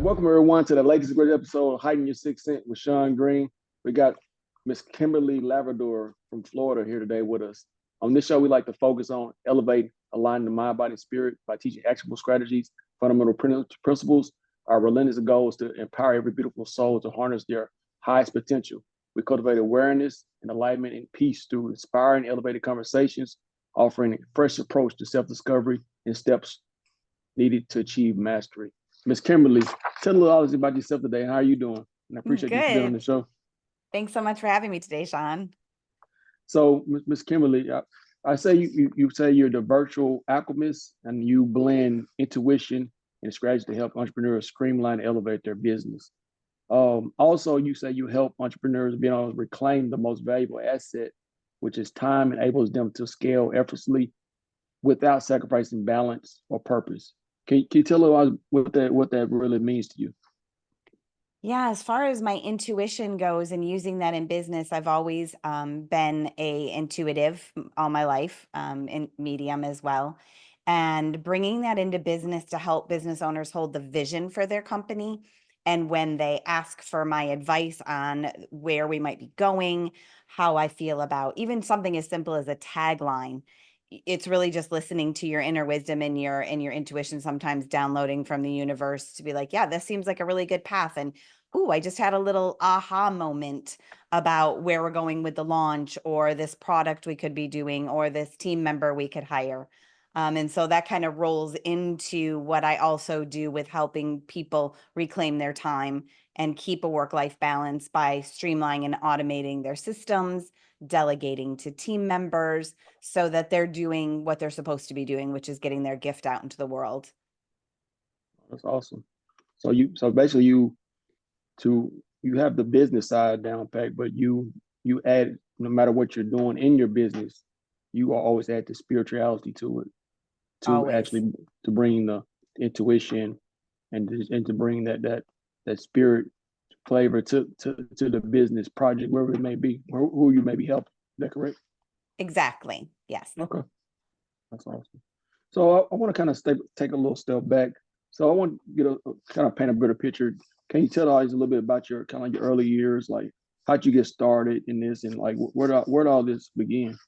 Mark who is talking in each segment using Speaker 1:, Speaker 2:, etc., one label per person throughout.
Speaker 1: Welcome everyone to the latest great episode of Heighten Your Sixth Sense with Shaun Green. We got Miss Kimberly Laverdure from Florida here today with us. On this show, we like to focus on elevating, aligning the mind, body, and spirit by teaching actionable strategies, fundamental principles. Our relentless goal is to empower every beautiful soul to harness their highest potential. We cultivate awareness and alignment and peace through inspiring, elevated conversations, offering a fresh approach to self-discovery and steps needed to achieve mastery. Miss Kimberly, tell a little about yourself today. How are you doing? And I appreciate you being on the
Speaker 2: Good.
Speaker 1: show.
Speaker 2: Thanks so much for having me today, Shaun.
Speaker 1: So, Miss Kimberly, I say you say you're the virtual alchemist, and you blend intuition and strategy to help entrepreneurs streamline and elevate their business. Also, you say you help entrepreneurs be able to reclaim the most valuable asset, which is time, enables them to scale effortlessly without sacrificing balance or purpose. Can you tell us what that really means to you?
Speaker 2: Yeah, as far as my intuition goes and using that in business, I've always been a intuitive all my life, in medium as well. And bringing that into business to help business owners hold the vision for their company. And when they ask for my advice on where we might be going, how I feel about even something as simple as a tagline, it's really just listening to your inner wisdom and your intuition, sometimes downloading from the universe to be like, yeah, this seems like a really good path. And ooh, I just had a little aha moment about where we're going with the launch or this product we could be doing or this team member we could hire. And so that kind of rolls into what I also do with helping people reclaim their time and keep a work-life balance by streamlining and automating their systems, delegating to team members so that they're doing what they're supposed to be doing, which is getting their gift out into the world.
Speaker 1: That's awesome. So basically to you have the business side down pat, but you add, no matter what you're doing in your business, you always add the spirituality to it to
Speaker 2: Always.
Speaker 1: actually to bring the intuition and to bring that spirit flavor to the business project, wherever it may be, or who you may be helping. Is that correct?
Speaker 2: Exactly. Yes.
Speaker 1: Okay, that's awesome. So I want to kind of take a little step back. So I want to get a kind of paint a better picture. Can you tell us a little bit about your kind of your early years, like how'd you get started in this, and like where did all this begin?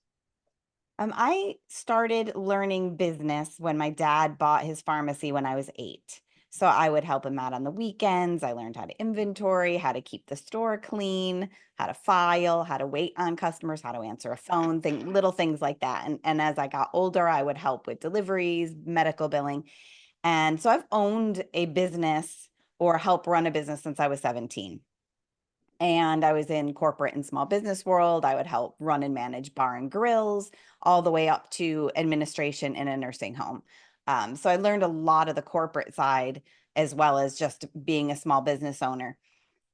Speaker 2: I started learning business when my dad bought his pharmacy when I was 8. So I would help him out on the weekends. I learned how to inventory, how to keep the store clean, how to file, how to wait on customers, how to answer a phone, little things like that. And as I got older, I would help with deliveries, medical billing. And so I've owned a business or help run a business since I was 17. And I was in corporate and small business world. I would help run and manage bar and grills, all the way up to administration in a nursing home. So I learned a lot of the corporate side as well as just being a small business owner.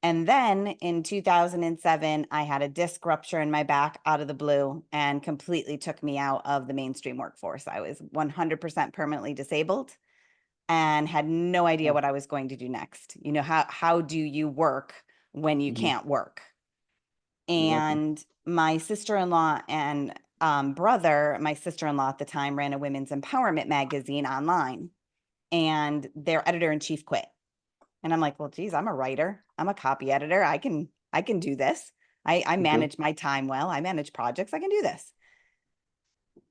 Speaker 2: And then in 2007, I had a disc rupture in my back out of the blue and completely took me out of the mainstream workforce. I was 100% permanently disabled and had no idea
Speaker 1: Oh,
Speaker 2: what I was going to do next. You know, how do you work when you
Speaker 1: mhm,
Speaker 2: can't work?
Speaker 1: exactly.
Speaker 2: And my sister-in-law and brother, my sister-in-law at the time ran a women's empowerment magazine online, and their editor-in-chief quit. And I'm like, well, geez, I'm a writer. I'm a copy editor. I can do this. I
Speaker 1: Okay.
Speaker 2: manage my time well. I manage projects. I can do this.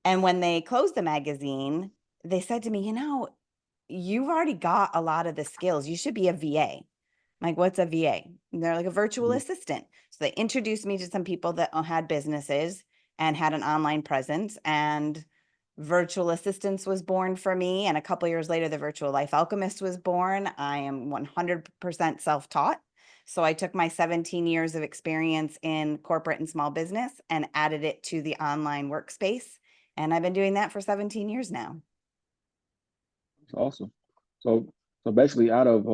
Speaker 2: And when they closed the magazine, they said to me, you've already got a lot of the skills. You should be a VA. I'm like, what's a VA? And they're like a virtual
Speaker 1: Mhm.
Speaker 2: assistant. So they introduced me to some people that had businesses and had an online presence, and virtual assistants was born for me. And a couple years later, the virtual life alchemist was born. I am 100% self-taught. So I took my 17 years of experience in corporate and small business and added it to the online workspace. And I've been doing that for 17 years now.
Speaker 1: That's awesome. So so basically, out of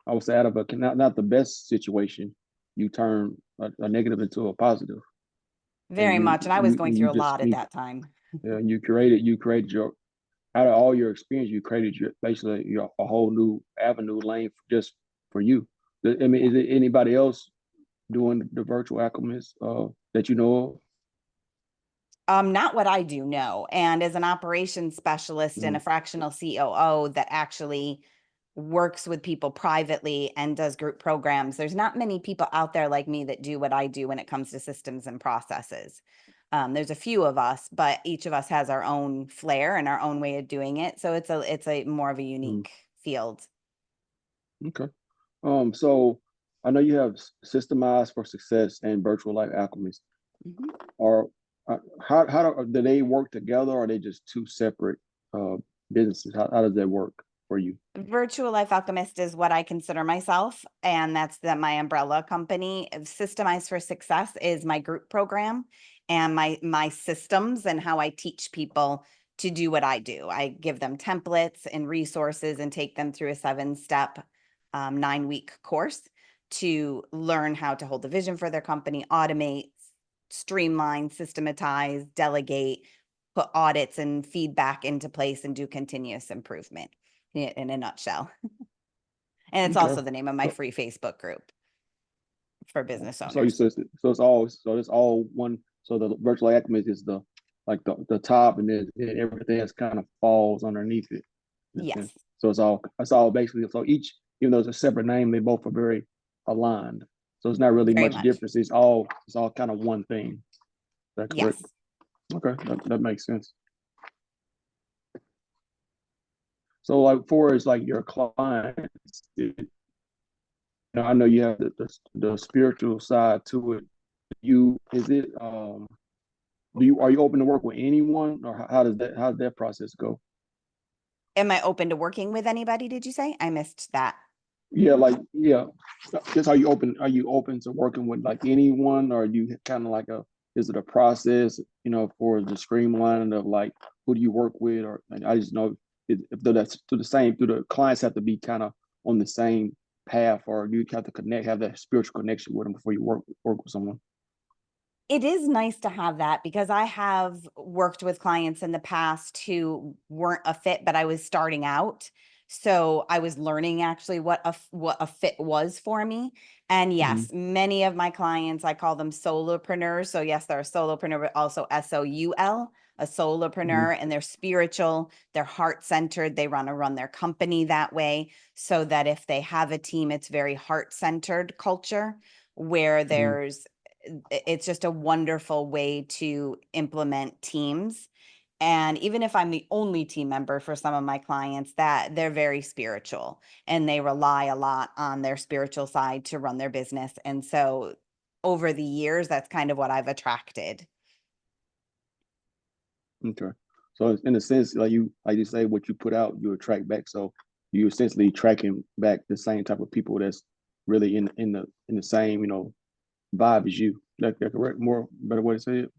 Speaker 1: I would say out of a not the best situation, you turn a negative into a positive, and
Speaker 2: Very much. And I was going
Speaker 1: you
Speaker 2: through a
Speaker 1: just
Speaker 2: lot at that time.
Speaker 1: you created your out of all your experience, you created your basically your a whole new avenue lane just for you. I mean,
Speaker 2: Yeah.
Speaker 1: is it anybody else doing the virtual alchemist that you know of?
Speaker 2: Not what I do, no. And as an operations specialist and
Speaker 1: Mhm.
Speaker 2: a fractional COO that actually works with people privately and does group programs. There's not many people out there like me that do what I do when it comes to systems and processes. There's a few of us, but each of us has our own flair and our own way of doing it. So it's a more of a
Speaker 1: Mm,
Speaker 2: unique field.
Speaker 1: okay. So I know you have Systemized for Success and Virtual Life Alchemist.
Speaker 2: Mhm.
Speaker 1: Are do they work together, or are they just two separate uh businesses? How does that work for you?
Speaker 2: Virtual Life Alchemist is what I consider myself, and that's my umbrella company. Systemized for Success is my group program and my systems and how I teach people to do what I do. I give them templates and resources and take them through a 7-step, 9-week course to learn how to hold the vision for their company, automate, streamline, systematize, delegate, put audits and feedback into place, and do continuous improvement in a nutshell. And it's
Speaker 1: Okay.
Speaker 2: also the name of my
Speaker 1: So
Speaker 2: free Facebook group for business
Speaker 1: so you
Speaker 2: owners.
Speaker 1: so it's all one. So the Virtual Alchemist is the like the top, and then everything else kind of falls underneath it in a sense.
Speaker 2: Yes,
Speaker 1: So it's all basically, so each, even though it's a separate name, they both are very aligned. So it's not really
Speaker 2: very
Speaker 1: much
Speaker 2: much.
Speaker 1: difference. It's all kind of one thing. Is that correct?
Speaker 2: Yes.
Speaker 1: Okay, that makes sense. So like for as like your clients, I know you have the spiritual side to it. You is it are you open to work with anyone, or how does that process go?
Speaker 2: Am I open to working with anybody? Did you say? I missed that.
Speaker 1: Yeah, like yeah. Just are you open to working with like anyone, or are you kind of like is it a process, for the streamlining of like who do you work with, or like, I just know if that's to the same, do the clients have to be kind of on the same path, or do you have to have that spiritual connection with them before you work with someone?
Speaker 2: It is nice to have that because I have worked with clients in the past who weren't a fit, but I was starting out. So I was learning actually what a fit was for me. And
Speaker 1: Hmm.
Speaker 2: yes, many of my clients, I call them solopreneurs. So yes, they're a solopreneur, but also SOUL, a
Speaker 1: Hmm.
Speaker 2: solopreneur, and they're spiritual, they're heart-centered. They want to run their company that way so that if they have a team, it's very heart-centered culture where
Speaker 1: Hmm.
Speaker 2: it's just a wonderful way to implement teams. And even if I'm the only team member for some of my clients, that they're very spiritual and they rely a lot on their spiritual side to run their business. And so over the years, that's kind of what I've attracted.
Speaker 1: Okay. So in a sense, like you say, what you put out, you attract back. So you essentially tracking back the same type of people that's really in the same, vibe as you. That correct? More better way to say it.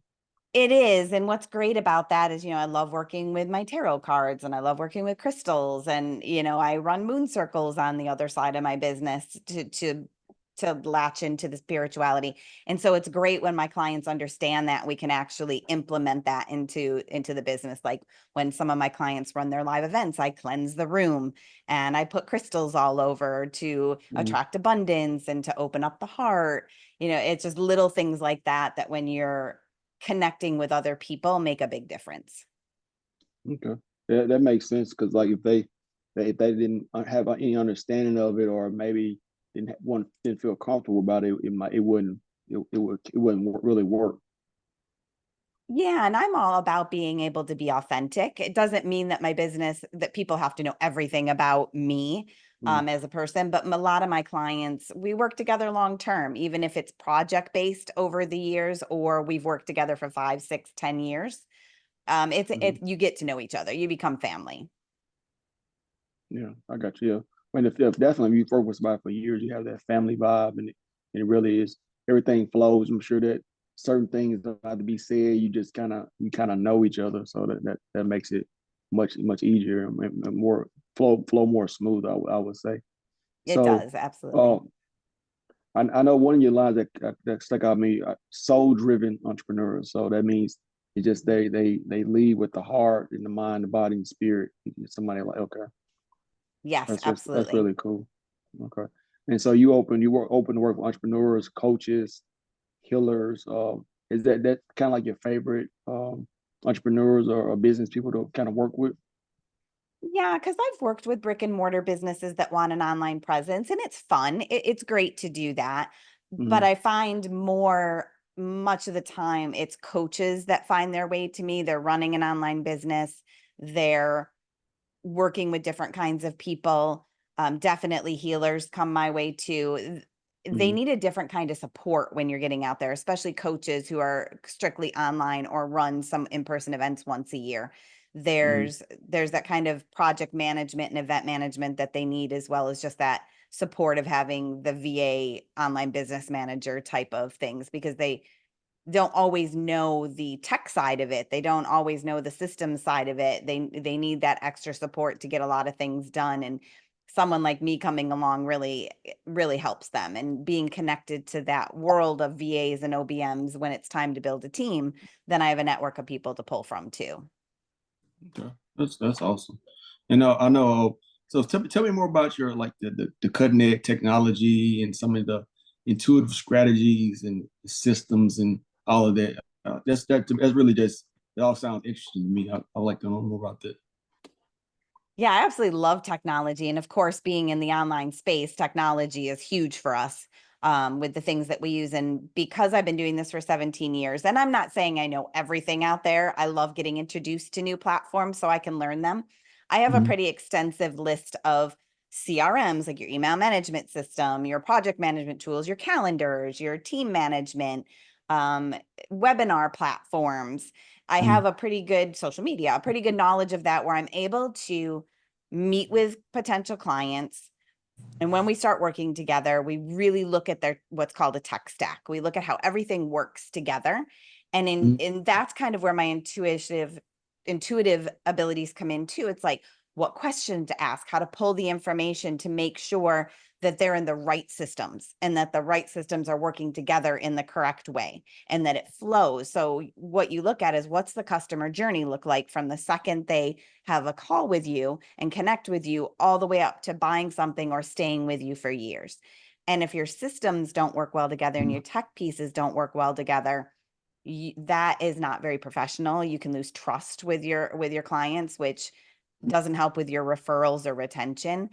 Speaker 2: It is. And what's great about that is, I love working with my tarot cards and I love working with crystals. And, I run moon circles on the other side of my business to latch into the spirituality. And so it's great when my clients understand that we can actually implement that into the business. Like when some of my clients run their live events, I cleanse the room and I put crystals all over to
Speaker 1: Mm,
Speaker 2: attract abundance and to open up the heart. It's just little things like that when you're connecting with other people make a big difference.
Speaker 1: okay. That makes sense, because like if they didn't have any understanding of it, or maybe didn't feel comfortable about it, it wouldn't really work.
Speaker 2: Yeah, and I'm all about being able to be authentic. It doesn't mean that my business that people have to know everything about me
Speaker 1: Mm,
Speaker 2: as a person, but a lot of my clients, we work together long term, even if it's project based over the years, or we've worked together for 5, 6, 10 years.
Speaker 1: mhm.
Speaker 2: You get to know each other. You become family.
Speaker 1: Yeah, I got you. Yeah. I mean, if definitely if you've worked with somebody for years, you have that family vibe, and it really is, everything flows. I'm sure that certain things don't have to be said. You kind of know each other, so that makes it much easier, and more flow more smooth. I would say.
Speaker 2: It
Speaker 1: So,
Speaker 2: does,
Speaker 1: uh,
Speaker 2: absolutely.
Speaker 1: I know one of your lines that stuck out to me: soul driven entrepreneurs. So that means it's just they lead with the heart and the mind, the body, and spirit. Somebody like, okay.
Speaker 2: Yes,
Speaker 1: That's
Speaker 2: absolutely.
Speaker 1: really cool. Okay. And so you were open to work with entrepreneurs, coaches, healers. Is that kind of like your favorite entrepreneurs or business people to kind of work with?
Speaker 2: Yeah, because I've worked with brick and mortar businesses that want an online presence, and it's fun. It's great to do that. But
Speaker 1: Mm-hmm.
Speaker 2: I find much of the time, it's coaches that find their way to me. They're running an online business. They're working with different kinds of people. Definitely healers come my way too. They
Speaker 1: Mm-hmm.
Speaker 2: need a different kind of support when you're getting out there, especially coaches who are strictly online or run some in-person events once a year.
Speaker 1: Mm-hmm.
Speaker 2: There's that kind of project management and event management that they need, as well as just that support of having the VA online business manager type of things, because they don't always know the tech side of it. They don't always know the system side of it. They need that extra support to get a lot of things done. And someone like me coming along really helps them. And being connected to that world of VAs and OBMs when it's time to build a team, then I have a network of people to pull from too.
Speaker 3: Okay, that's awesome. And I know. So tell me more about your like the cutting edge technology and some of the intuitive strategies and systems and all of that. That's really just it all sounds interesting to me. I like to know more about that.
Speaker 2: Yeah, I absolutely love technology. And of course, being in the online space, technology is huge for us, with the things that we use. And because I've been doing this for 17 years, and I'm not saying I know everything out there, I love getting introduced to new platforms so I can learn them. I have a
Speaker 3: Mhm.
Speaker 2: pretty extensive list of CRMs, like your email management system, your project management tools, your calendars, your team management, um, webinar platforms. I have
Speaker 3: Mhm.
Speaker 2: a pretty good social media, a pretty good knowledge of that, where I'm able to meet with potential clients. And when we start working together, we really look at their what's called a tech stack. We look at how everything works together. And
Speaker 3: Mhm.
Speaker 2: that's kind of where my intuitive abilities come in too. It's like what question to ask, how to pull the information to make sure that they're in the right systems and that the right systems are working together in the correct way and that it flows. So what you look at is, what's the customer journey look like from the second they have a call with you and connect with you all the way up to buying something or staying with you for years. And if your systems don't work well together and your tech pieces don't work well together, that is not very professional. You can lose trust with your clients, which doesn't help with your referrals or retention.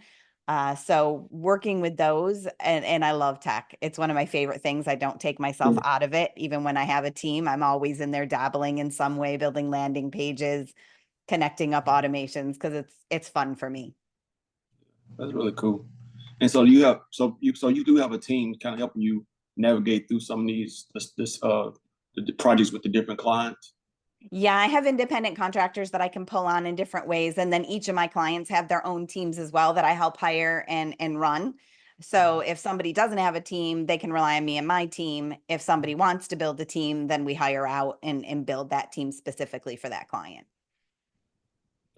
Speaker 2: So working with those, and I love tech. It's one of my favorite things. I don't take myself
Speaker 3: Sure.
Speaker 2: out of it. Even when I have a team, I'm always in there dabbling in some way, building landing pages, connecting up automations, because it's fun for me.
Speaker 3: That's really cool. And so you do have a team kind of helping you navigate through some of the projects with the different clients.
Speaker 2: Yeah, I have independent contractors that I can pull on in different ways. And then each of my clients have their own teams as well that I help hire and run. So if somebody doesn't have a team, they can rely on me and my team. If somebody wants to build a team, then we hire out and build that team specifically for that client.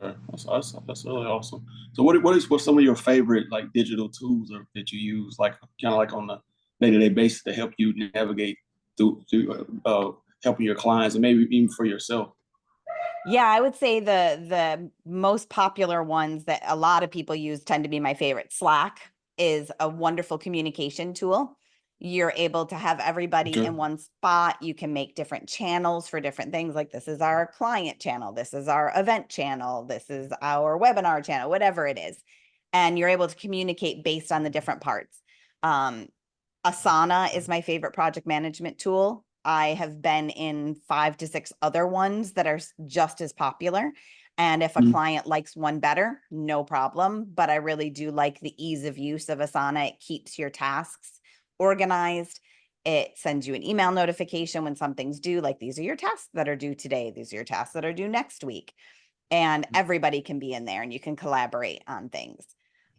Speaker 3: Okay, that's awesome. That's really awesome. So what's some of your favorite like digital tools that you use, like kind of like on the day-to-day basis to help you navigate through helping your clients and maybe even for yourself?
Speaker 2: Yeah, I would say the most popular ones that a lot of people use tend to be my favorite. Slack is a wonderful communication tool. You're able to have everybody
Speaker 3: Okay.
Speaker 2: in one spot. You can make different channels for different things. Like, this is our client channel, this is our event channel, this is our webinar channel, whatever it is. And you're able to communicate based on the different parts. Um, Asana is my favorite project management tool. I have been in 5 to 6 other ones that are just as popular. And if a
Speaker 3: Mhm.
Speaker 2: client likes one better, no problem. But I really do like the ease of use of Asana. It keeps your tasks organized. It sends you an email notification when something's due, like, these are your tasks that are due today. These are your tasks that are due next week. And everybody can be in there and you can collaborate on things.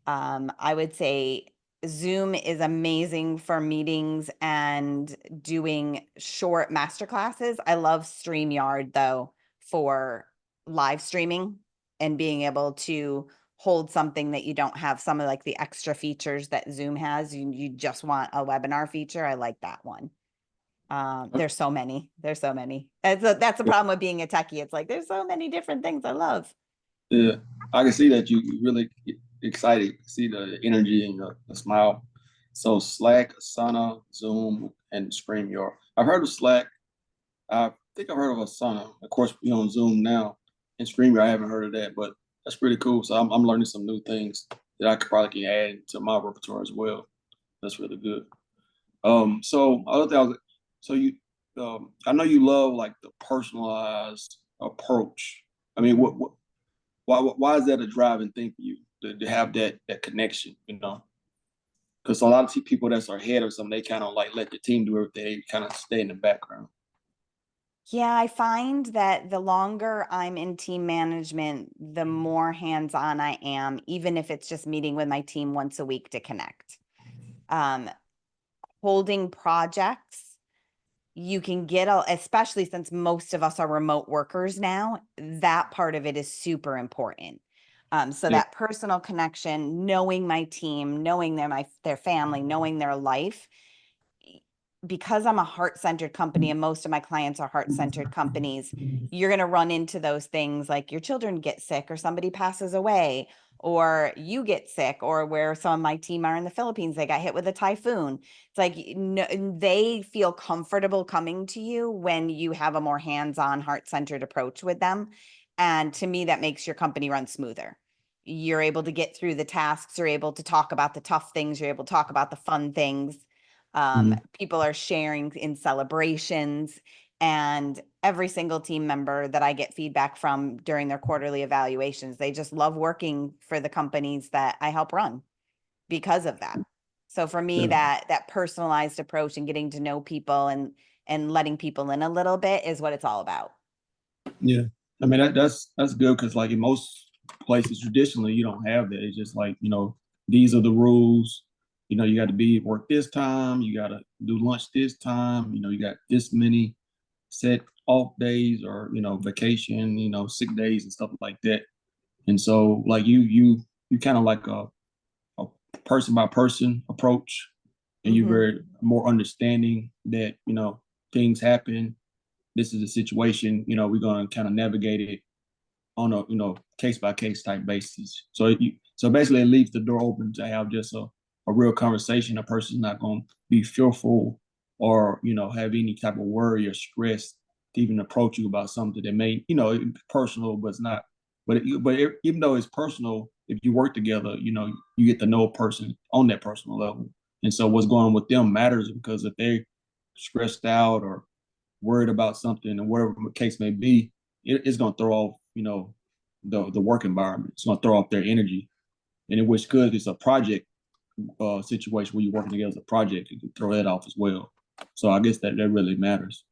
Speaker 2: I would say Zoom is amazing for meetings and doing short master classes. I love StreamYard though for live streaming and being able to hold something that you don't have some of like the extra features that Zoom has. You just want a webinar feature. I like that one. There's so many. There's so many. That's the problem with being a techie. It's like there's so many different things I love.
Speaker 3: Yeah, I can see that you really get excited. See the energy and the smile. So Slack, Asana, Zoom, and StreamYard. I've heard of Slack. I think I've heard of Asana. Of course, we're on Zoom now, and StreamYard. I haven't heard of that, but That's pretty cool. So I'm learning some new things that I could probably can add to my repertoire as well. That's really good. So other thing, so you, I know you love like the personalized approach. I mean, why is that a driving thing for you to have that connection? You know, because a lot of people that's ahead of something, they kind of like let the team do everything. They kind of stay in the background.
Speaker 2: Yeah, I find that the longer I'm in team management, the more hands-on I am, even if it's just meeting with my team once a week to connect. Um, Holding projects, you can get, especially since most of us are remote workers now, that part of it is super important. So
Speaker 3: Yeah.
Speaker 2: that personal connection, knowing my team, knowing their family, knowing their life, because I'm a heart-centered company and most of my clients are heart-centered companies, you're going to run into those things like your children get sick or somebody passes away or you get sick, or where some of my team are in the Philippines, they got hit with a typhoon. It's like, no, they feel comfortable coming to you when you have a more hands-on, heart-centered approach with them. And to me, that makes your company run smoother. You're able to get through the tasks, you're able to talk about the tough things, you're able to talk about the fun things.
Speaker 3: Mhm.
Speaker 2: People are sharing in celebrations, and every single team member that I get feedback from during their quarterly evaluations, they just love working for the companies that I help run because of that. So for me,
Speaker 3: Yeah.
Speaker 2: that personalized approach and getting to know people and letting people in a little bit is what it's all about.
Speaker 3: Yeah. I mean that's good because like in most places traditionally you don't have that. It's just like, these are the rules. You got to be work this time, you got to do lunch this time, you got this many set off days or, vacation, sick days and stuff like that. And so like you kind of like a person by person approach, and you're
Speaker 2: Hmm.
Speaker 3: very more understanding that, things happen. This is a situation, we're going to kind of navigate it on a case by case type basis. So basically, it leaves the door open to have just a real conversation. A person's not going to be fearful or have any type of worry or stress to even approach you about something that may personal, but it's not. Even though it's personal, if you work together, you get to know a person on that personal level, and so what's going on with them matters because if they're stressed out or worried about something and whatever the case may be, it's going to throw off, the work environment. It's going to throw off their energy. And in which good, it's a project situation where you're working together as a project, you can throw that off as well. So I guess that really matters.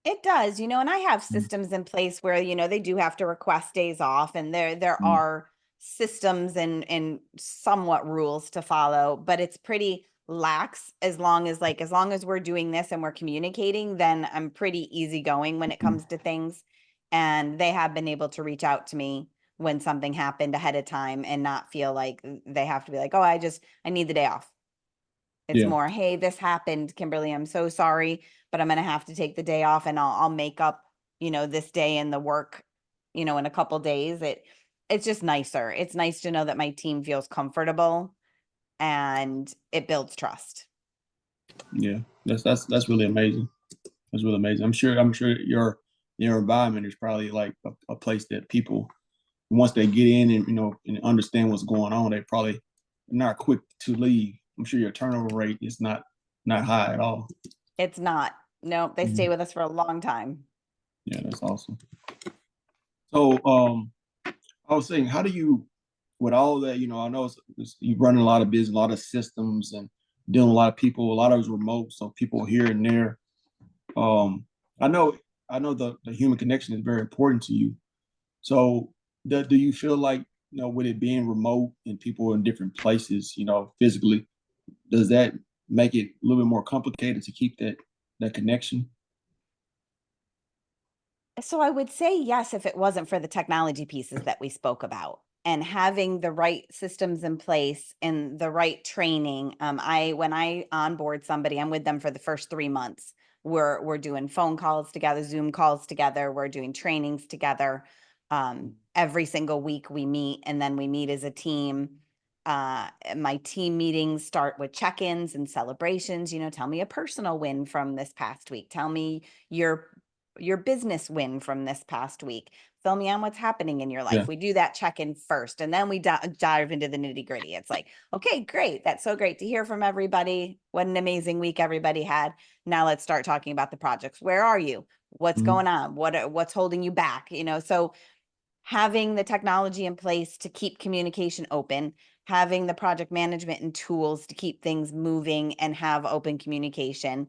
Speaker 2: It does, and I have systems in place where, they do have to request days off, and there
Speaker 3: Mm.
Speaker 2: are systems and somewhat rules to follow, but it's pretty lax as long as we're doing this and we're communicating, then I'm pretty easygoing when it
Speaker 3: Mm.
Speaker 2: comes to things. And they have been able to reach out to me when something happened ahead of time and not feel like they have to be like, "Oh, I need the day off." It's
Speaker 3: Yeah,
Speaker 2: more, "Hey, this happened, Kimberly. I'm so sorry, but I'm gonna have to take the day off and I'll make up, this day in the work, in a couple days." It's just nicer. It's nice to know that my team feels comfortable and it builds trust.
Speaker 3: yeah. That's really amazing. That's really amazing. I'm sure your environment is probably like a place that people, once they get in and and understand what's going on, they probably not quick to leave. I'm sure your turnover rate is not high at all.
Speaker 2: It's not. No, they stay
Speaker 3: Mhm.
Speaker 2: with us for a long time.
Speaker 3: Yeah, that's awesome. So, I was saying, how do you, with all of that, I know you're running a lot of business, a lot of systems, and dealing with a lot of people. A lot of it's remote, so people here and there. Um, I know, I know the human connection is very important to you. So, do you feel like, with it being remote and people in different places, physically, does that make it a little bit more complicated to keep that connection?
Speaker 2: So I would say yes, if it wasn't for the technology pieces that we spoke about and having the right systems in place and the right training. When I onboard somebody, I'm with them for the first 3 months. We're doing phone calls together, Zoom calls together. We're doing trainings together. Every single week we meet, and then we meet as a team. My team meetings start with check-ins and celebrations. Tell me a personal win from this past week. Tell me your your business win from this past week. Fill me on what's happening in your life.
Speaker 3: Yeah.
Speaker 2: We do that check-in first, and then we dive into the nitty-gritty. It's like, okay, great. That's so great to hear from everybody. What an amazing week everybody had. Now let's start talking about the projects. Where are you? What's going on? What's holding you back? So having the technology in place to keep communication open, having the project management and tools to keep things moving and have open communication,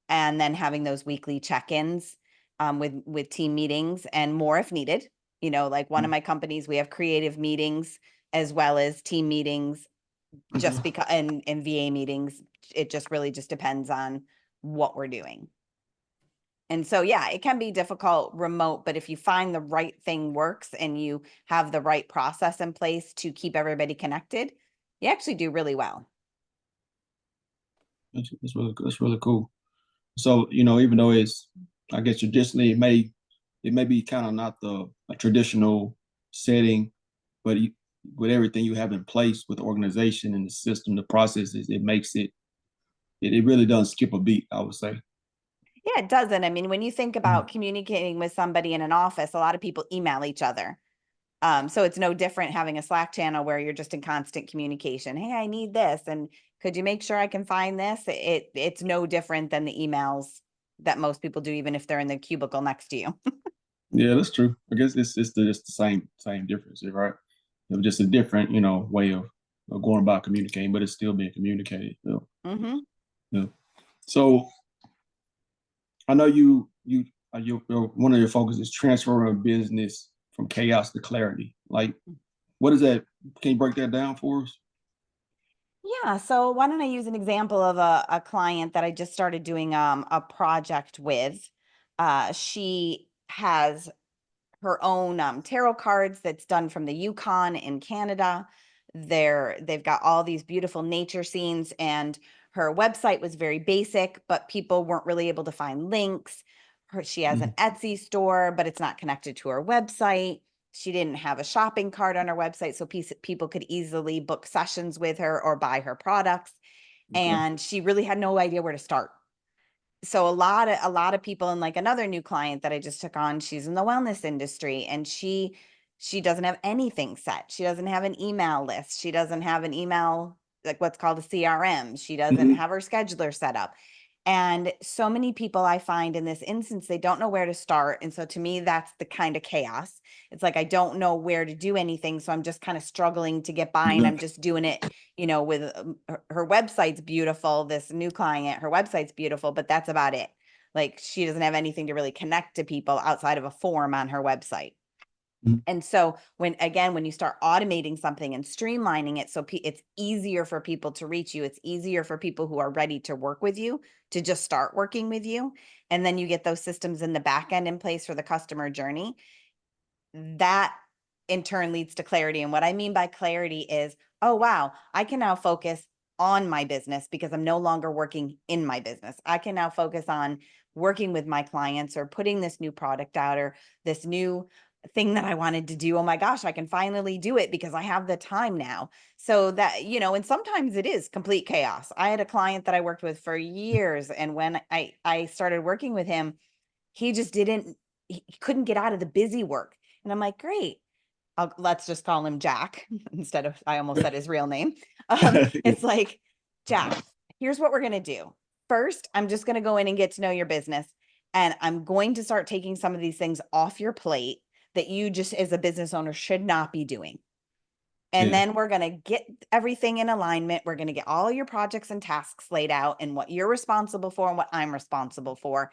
Speaker 2: and then having those weekly check-ins with team meetings and more if needed. Like one of my companies, we have creative meetings as well as team meetings, just because and VA meetings. It just really just depends on what we're doing. And so, yeah, it can be difficult remote, but if you find the right thing works and you have the right process in place to keep everybody connected, you actually do really well.
Speaker 3: That's really good. That's really cool. So, even though it's, I guess traditionally it may be kind of not a traditional setting, but with everything you have in place with the organization and the system, the processes, it makes it really doesn't skip a beat, I would say.
Speaker 2: Yeah, it doesn't. I mean, when you think about communicating with somebody in an office, a lot of people email each other. So it's no different having a Slack channel where you're just in constant communication. Hey, I need this. And could you make sure I can find this? It's no different than the emails that most people do, even if they're in the cubicle next to you.
Speaker 3: Yeah, that's true. I guess it's just the same difference, right? It was just a different, way of going about communicating, but it's still being communicated. Yeah. So I know your one of your focus is transferring business from chaos to clarity. Like, what is that? Can you break that down for us?
Speaker 2: Yeah. So why don't I use an example of a client that I just started doing a project with. She has her own tarot cards that's done from the Yukon in Canada. They've got all these beautiful nature scenes, and her website was very basic, but people weren't really able to find links. She has an Etsy store, but it's not connected to her website. She didn't have a shopping cart on her website, so people could easily book sessions with her or buy her products.
Speaker 3: Okay.
Speaker 2: And she really had no idea where to start. So a lot of people, and like another new client that I just took on, she's in the wellness industry, and she doesn't have anything set. She doesn't have an email list. She doesn't have an email, like what's called a CRM. She doesn't have her scheduler set up. And so many people I find in this instance, they don't know where to start. And so to me, that's the kind of chaos. It's like, I don't know where to do anything. So I'm just kind of struggling to get by, and I'm just doing it, with her website's beautiful. This new client, her website's beautiful, but that's about it. Like, she doesn't have anything to really connect to people outside of a form on her website. And so when you start automating something and streamlining it, so it's easier for people to reach you, it's easier for people who are ready to work with you to just start working with you. And then you get those systems in the back end in place for the customer journey. That in turn leads to clarity. And what I mean by clarity is, oh, wow, I can now focus on my business because I'm no longer working in my business. I can now focus on working with my clients or putting this new product out or this new thing that I wanted to do. Oh my gosh, I can finally do it because I have the time now. So that, and sometimes it is complete chaos. I had a client that I worked with for years. And when I started working with him, he just he couldn't get out of the busy work. And I'm like, great. Let's just call him Jack instead of, I almost said his real name. It's like, Jack, here's what we're going to do. First, I'm just going to go in and get to know your business. And I'm going to start taking some of these things off your plate that you just as a business owner should not be doing. And then we're going to get everything in alignment. We're going to get all your projects and tasks laid out and what you're responsible for and what I'm responsible for.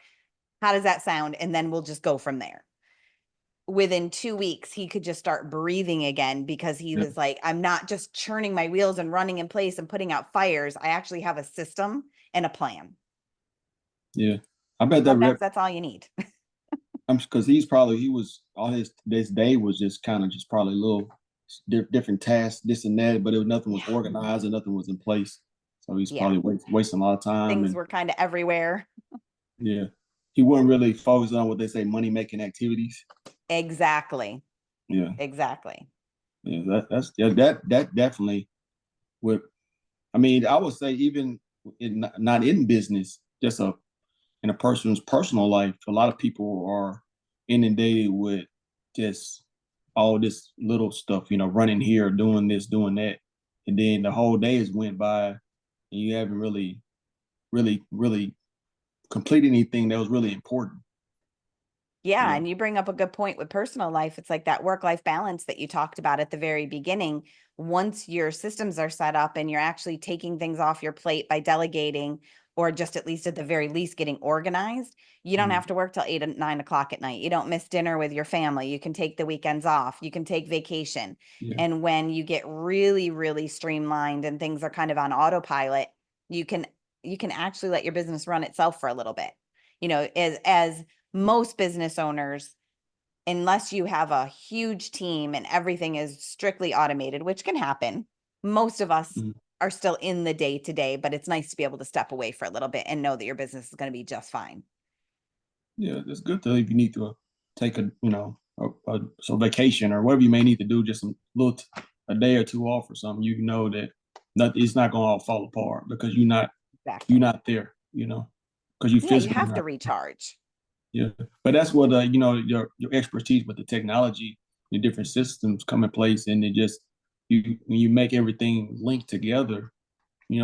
Speaker 2: How does that sound? And then we'll just go from there. Within 2 weeks, he could just start breathing again because he was like, I'm not just churning my wheels and running in place and putting out fires. I actually have a system and a plan.
Speaker 3: Yeah. I bet that
Speaker 2: that's all you need.
Speaker 3: because he was all this day was just kind of just probably a little different tasks, this and that, but nothing was organized and nothing was in place. So he's probably wasting a lot of time.
Speaker 2: Things were kind of everywhere.
Speaker 3: Yeah. He wasn't really focused on what they say, money making activities.
Speaker 2: Exactly.
Speaker 3: Yeah.
Speaker 2: Exactly.
Speaker 3: Yeah. That definitely would. I mean, I would say even not in business, just in a person's personal life, a lot of people are inundated with just all this little stuff, running here, doing this, doing that. And then the whole day has went by and you haven't really completed anything that was really important.
Speaker 2: Yeah, and you bring up a good point with personal life. It's like that work-life balance that you talked about at the very beginning. Once your systems are set up and you're actually taking things off your plate by delegating, or just at least at the very least getting organized, you don't have to work till 8 and 9 o'clock at night. You don't miss dinner with your family. You can take the weekends off. You can take vacation.
Speaker 3: Yeah.
Speaker 2: And when you get really, really streamlined and things are kind of on autopilot, you can actually let your business run itself for a little bit. As most business owners, unless you have a huge team and everything is strictly automated, which can happen, most of us are still in the day to day, but it's nice to be able to step away for a little bit and know that your business is going to be just fine.
Speaker 3: Yeah, it's good to, if you need to take a vacation or whatever you may need to do, just a day or two off or something, that it's not going to all fall apart because you're not there, because you
Speaker 2: you have
Speaker 3: not.
Speaker 2: to recharge.
Speaker 3: Yeah, but that's what your expertise with the technology, the different systems come in place, and it just when you make everything linked together,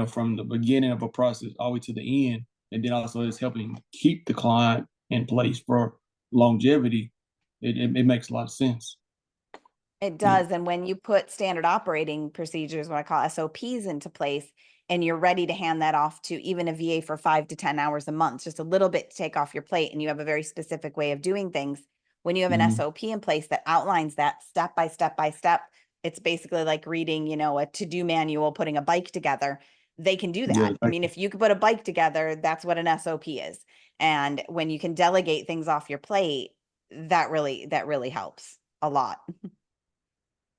Speaker 3: from the beginning of a process all the way to the end, and then also it's helping keep the client in place for longevity. It makes a lot of sense.
Speaker 2: It does. And when you put standard operating procedures, what I call SOPs, into place, and you're ready to hand that off to even a VA for 5 to 10 hours a month, just a little bit to take off your plate, and you have a very specific way of doing things. When you have an SOP in place that outlines that step by step by step, it's basically like reading, a to-do manual, putting a bike together. They can do that.
Speaker 3: Yeah,
Speaker 2: I mean, if you could put a bike together, that's what an SOP is. And when you can delegate things off your plate, that really helps a lot.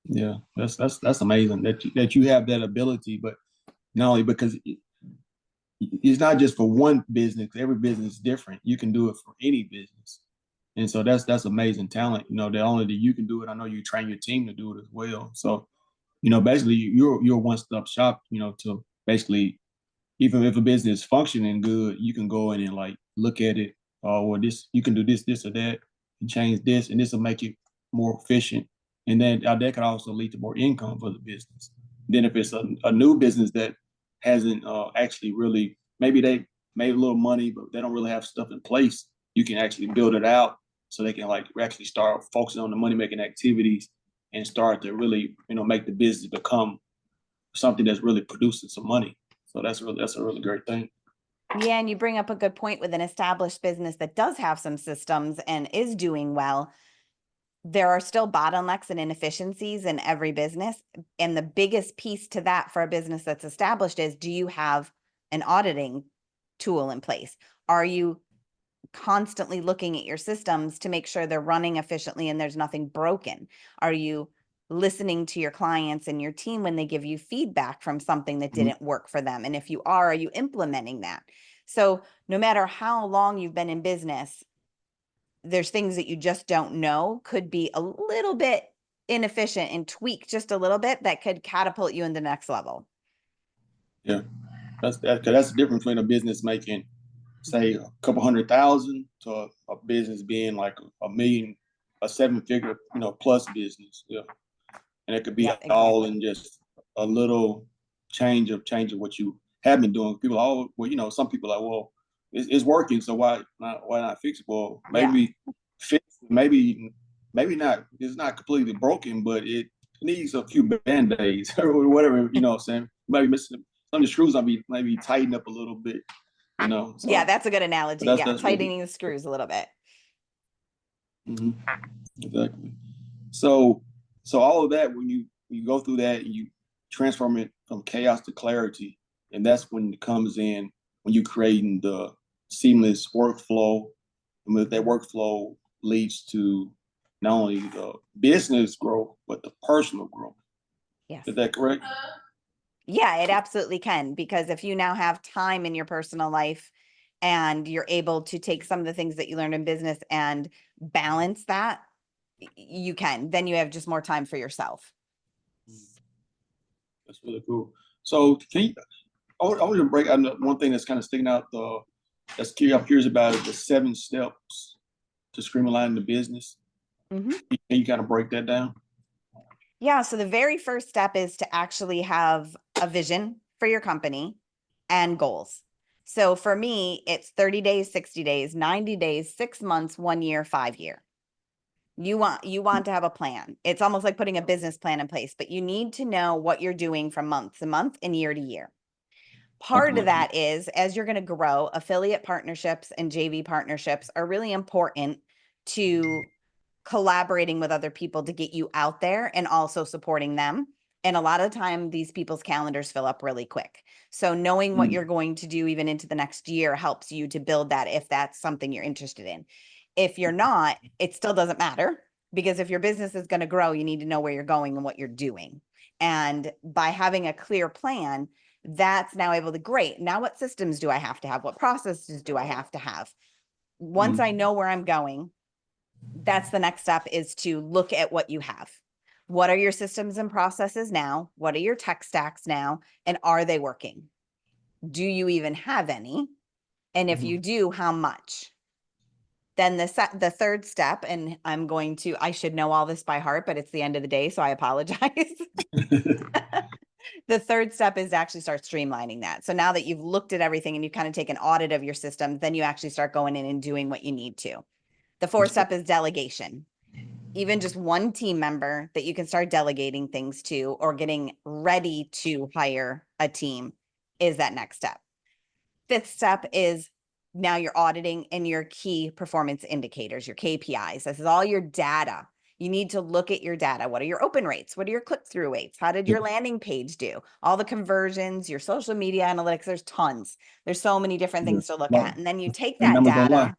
Speaker 3: Yeah, that's amazing that you have that ability, but not only because it's not just for one business. Every business is different. You can do it for any business, and so that's amazing talent. That only that you can do it. I know you train your team to do it as well. So basically you're a one-stop shop. To basically, even if a business is functioning good, you can go in and like look at it. Or this, you can do this or that, and change this, and this will make it more efficient. And then that could also lead to more income for the business. Then if it's a new business that hasn't actually really, maybe they made a little money, but they don't really have stuff in place, you can actually build it out so they can like actually start focusing on the money making activities and start to really, make the business become something that's really producing some money. So that's a really great thing.
Speaker 2: Yeah, and you bring up a good point with an established business that does have some systems and is doing well. There are still bottlenecks and inefficiencies in every business. And the biggest piece to that for a business that's established is, do you have an auditing tool in place? Are you constantly looking at your systems to make sure they're running efficiently and there's nothing broken? Are you listening to your clients and your team when they give you feedback from something that didn't work for them? And if you are you implementing that? So no matter how long you've been in business, there's things that you just don't know could be a little bit inefficient, and tweak just a little bit that could catapult you in the next level.
Speaker 3: Yeah, that's the difference between a business making, say, a couple 100,000 to a business being like a million, a 7-figure, plus business. Yeah, and it could be all in just a little change of what you have been doing. People are well, some people are like, well, it's working, so why not fix it? Well, maybe fix it, maybe not. It's not completely broken, but it needs a few band-aids or whatever. You know what I'm saying? Maybe missing some of the screws. Maybe tighten up a little bit. So,
Speaker 2: yeah, that's a good analogy. That's tightening really the screws a little bit.
Speaker 3: Exactly. So all of that, when you go through that, you transform it from chaos to clarity, and that's when it comes in, when you're creating the seamless workflow, and with that workflow leads to not only the business growth but the personal growth.
Speaker 2: Yes.
Speaker 3: Is that correct?
Speaker 2: Yeah, it absolutely can, because if you now have time in your personal life and you're able to take some of the things that you learned in business and balance that, then you have just more time for yourself.
Speaker 3: That's really cool. So I want to break out one thing that's kind of sticking out I'm curious about the 7 steps to streamline the business.
Speaker 2: Mhm.
Speaker 3: Can you kind of break that down?
Speaker 2: Yeah. So the very first step is to actually have a vision for your company and goals. So for me, it's 30 days, 60 days, 90 days, 6 months, 1 year, 5 year. You want to have a plan. It's almost like putting a business plan in place, but you need to know what you're doing from month to month and year to year. Part
Speaker 3: Okay.
Speaker 2: of that is, as you're going to grow, affiliate partnerships and JV partnerships are really important to collaborating with other people to get you out there and also supporting them. And a lot of time, these people's calendars fill up really quick. So knowing what you're going to do even into the next year helps you to build that if that's something you're interested in. If you're not, it still doesn't matter, because if your business is going to grow, you need to know where you're going and what you're doing. And by having a clear plan, that's now able to, great. Now what systems do I have to have? What processes do I have to have? Once I know where I'm going, that's the next step, is to look at what you have. What are your systems and processes now? What are your tech stacks now? And are they working? Do you even have any? And if you do, how much? Then the third step, and I should know all this by heart, but it's the end of the day, so I apologize. The third step is to actually start streamlining that. So now that you've looked at everything and you kind of take an audit of your system, then you actually start going in and doing what you need to. The fourth step is delegation. Even just one team member that you can start delegating things to, or getting ready to hire a team, is that next step. Fifth step is, now you're auditing and your key performance indicators, your KPIs. This is all your data. You need to look at your data. What are your open rates? What are your click-through rates? How did your landing page do? All the conversions, your social media analytics, there's tons. There's so many different things to look at. And then you take that
Speaker 3: Numbers don't lie.
Speaker 2: data.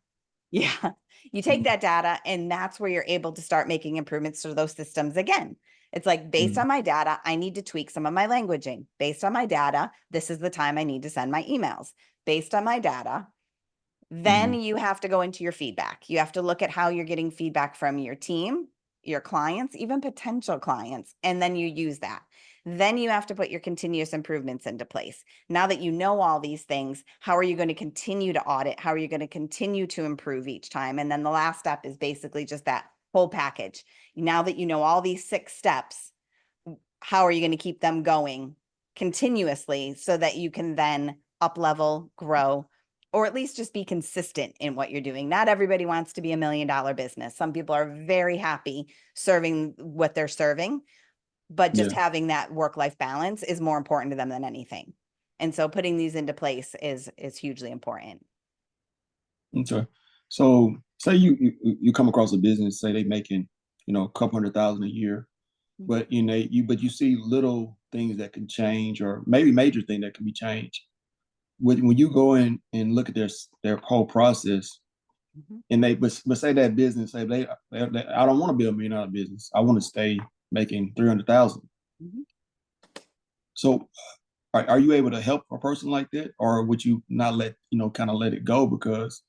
Speaker 2: Yeah. You take that data, and that's where you're able to start making improvements to those systems again. It's like, based on my data, I need to tweak some of my languaging. Based on my data, this is the time I need to send my emails. Based on my data, then you have to go into your feedback. You have to look at how you're getting feedback from your team, your clients, even potential clients, and then you use that. Then you have to put your continuous improvements into place. Now that you know all these things, how are you going to continue to audit? How are you going to continue to improve each time? And then the last step is basically just that whole package. Now that you know all these 6 steps, how are you going to keep them going continuously so that you can then up level, grow, or at least just be consistent in what you're doing? Not everybody wants to be $1 million business. Some people are very happy serving what they're serving, but just having that work-life balance is more important to them than anything. And so putting these into place is hugely important.
Speaker 3: Okay. So say you come across a business, say they making, a couple $100,000 a year, but but you see little things that can change, or maybe major thing that can be changed. When you go in and look at their whole process, and but say that business, say they I don't want to be $1 million business. I want to stay making 300,000. So are you able to help a person like that, or would you not kind of let it go, because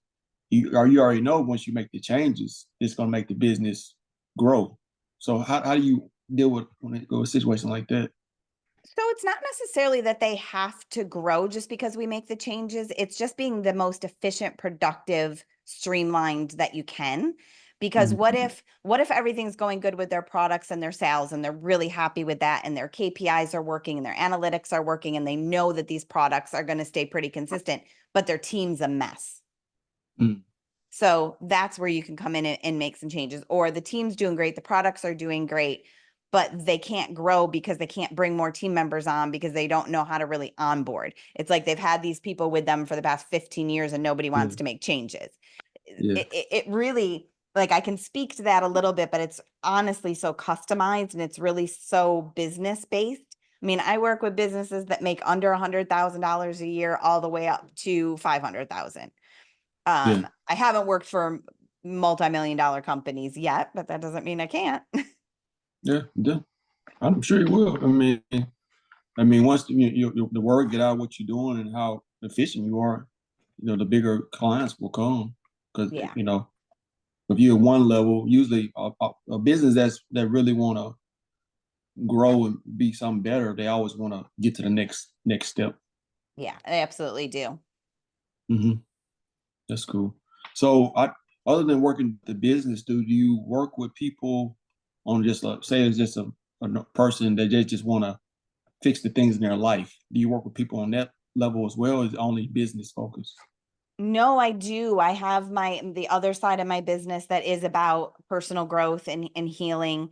Speaker 3: you already know once you make the changes, it's going to make the business grow. So how do you deal with when it goes a situation like that?
Speaker 2: So it's not necessarily that they have to grow just because we make the changes. It's just being the most efficient, productive, streamlined that you can. Because what if everything's going good with their products and their sales, and they're really happy with that, and their KPIs are working and their analytics are working, and they know that these products are going to stay pretty consistent, but their team's a mess. So that's where you can come in and make some changes. Or the team's doing great, the products are doing great, but they can't grow because they can't bring more team members on because they don't know how to really onboard. It's like they've had these people with them for the past 15 years and nobody wants to make changes. It really, like, I can speak to that a little bit, but it's honestly so customized and it's really so business based. I mean, I work with businesses that make under $100,000 a year all the way up to 500,000. I haven't worked for multi-million-dollar companies yet, but that doesn't mean I can't.
Speaker 3: Yeah, I'm sure you will. Once the word get out what you're doing and how efficient you are, the bigger clients will come. Because if you're at one level, usually a business that really want to grow and be something better, they always want to get to the next step.
Speaker 2: Yeah, I absolutely do.
Speaker 3: That's cool. So, other than working the business, do you work with people on just say it's just a person that they just want to fix the things in their life? Do you work with people on that level as well, or is it only business focused?
Speaker 2: No, I do. I have the other side of my business that is about personal growth and healing.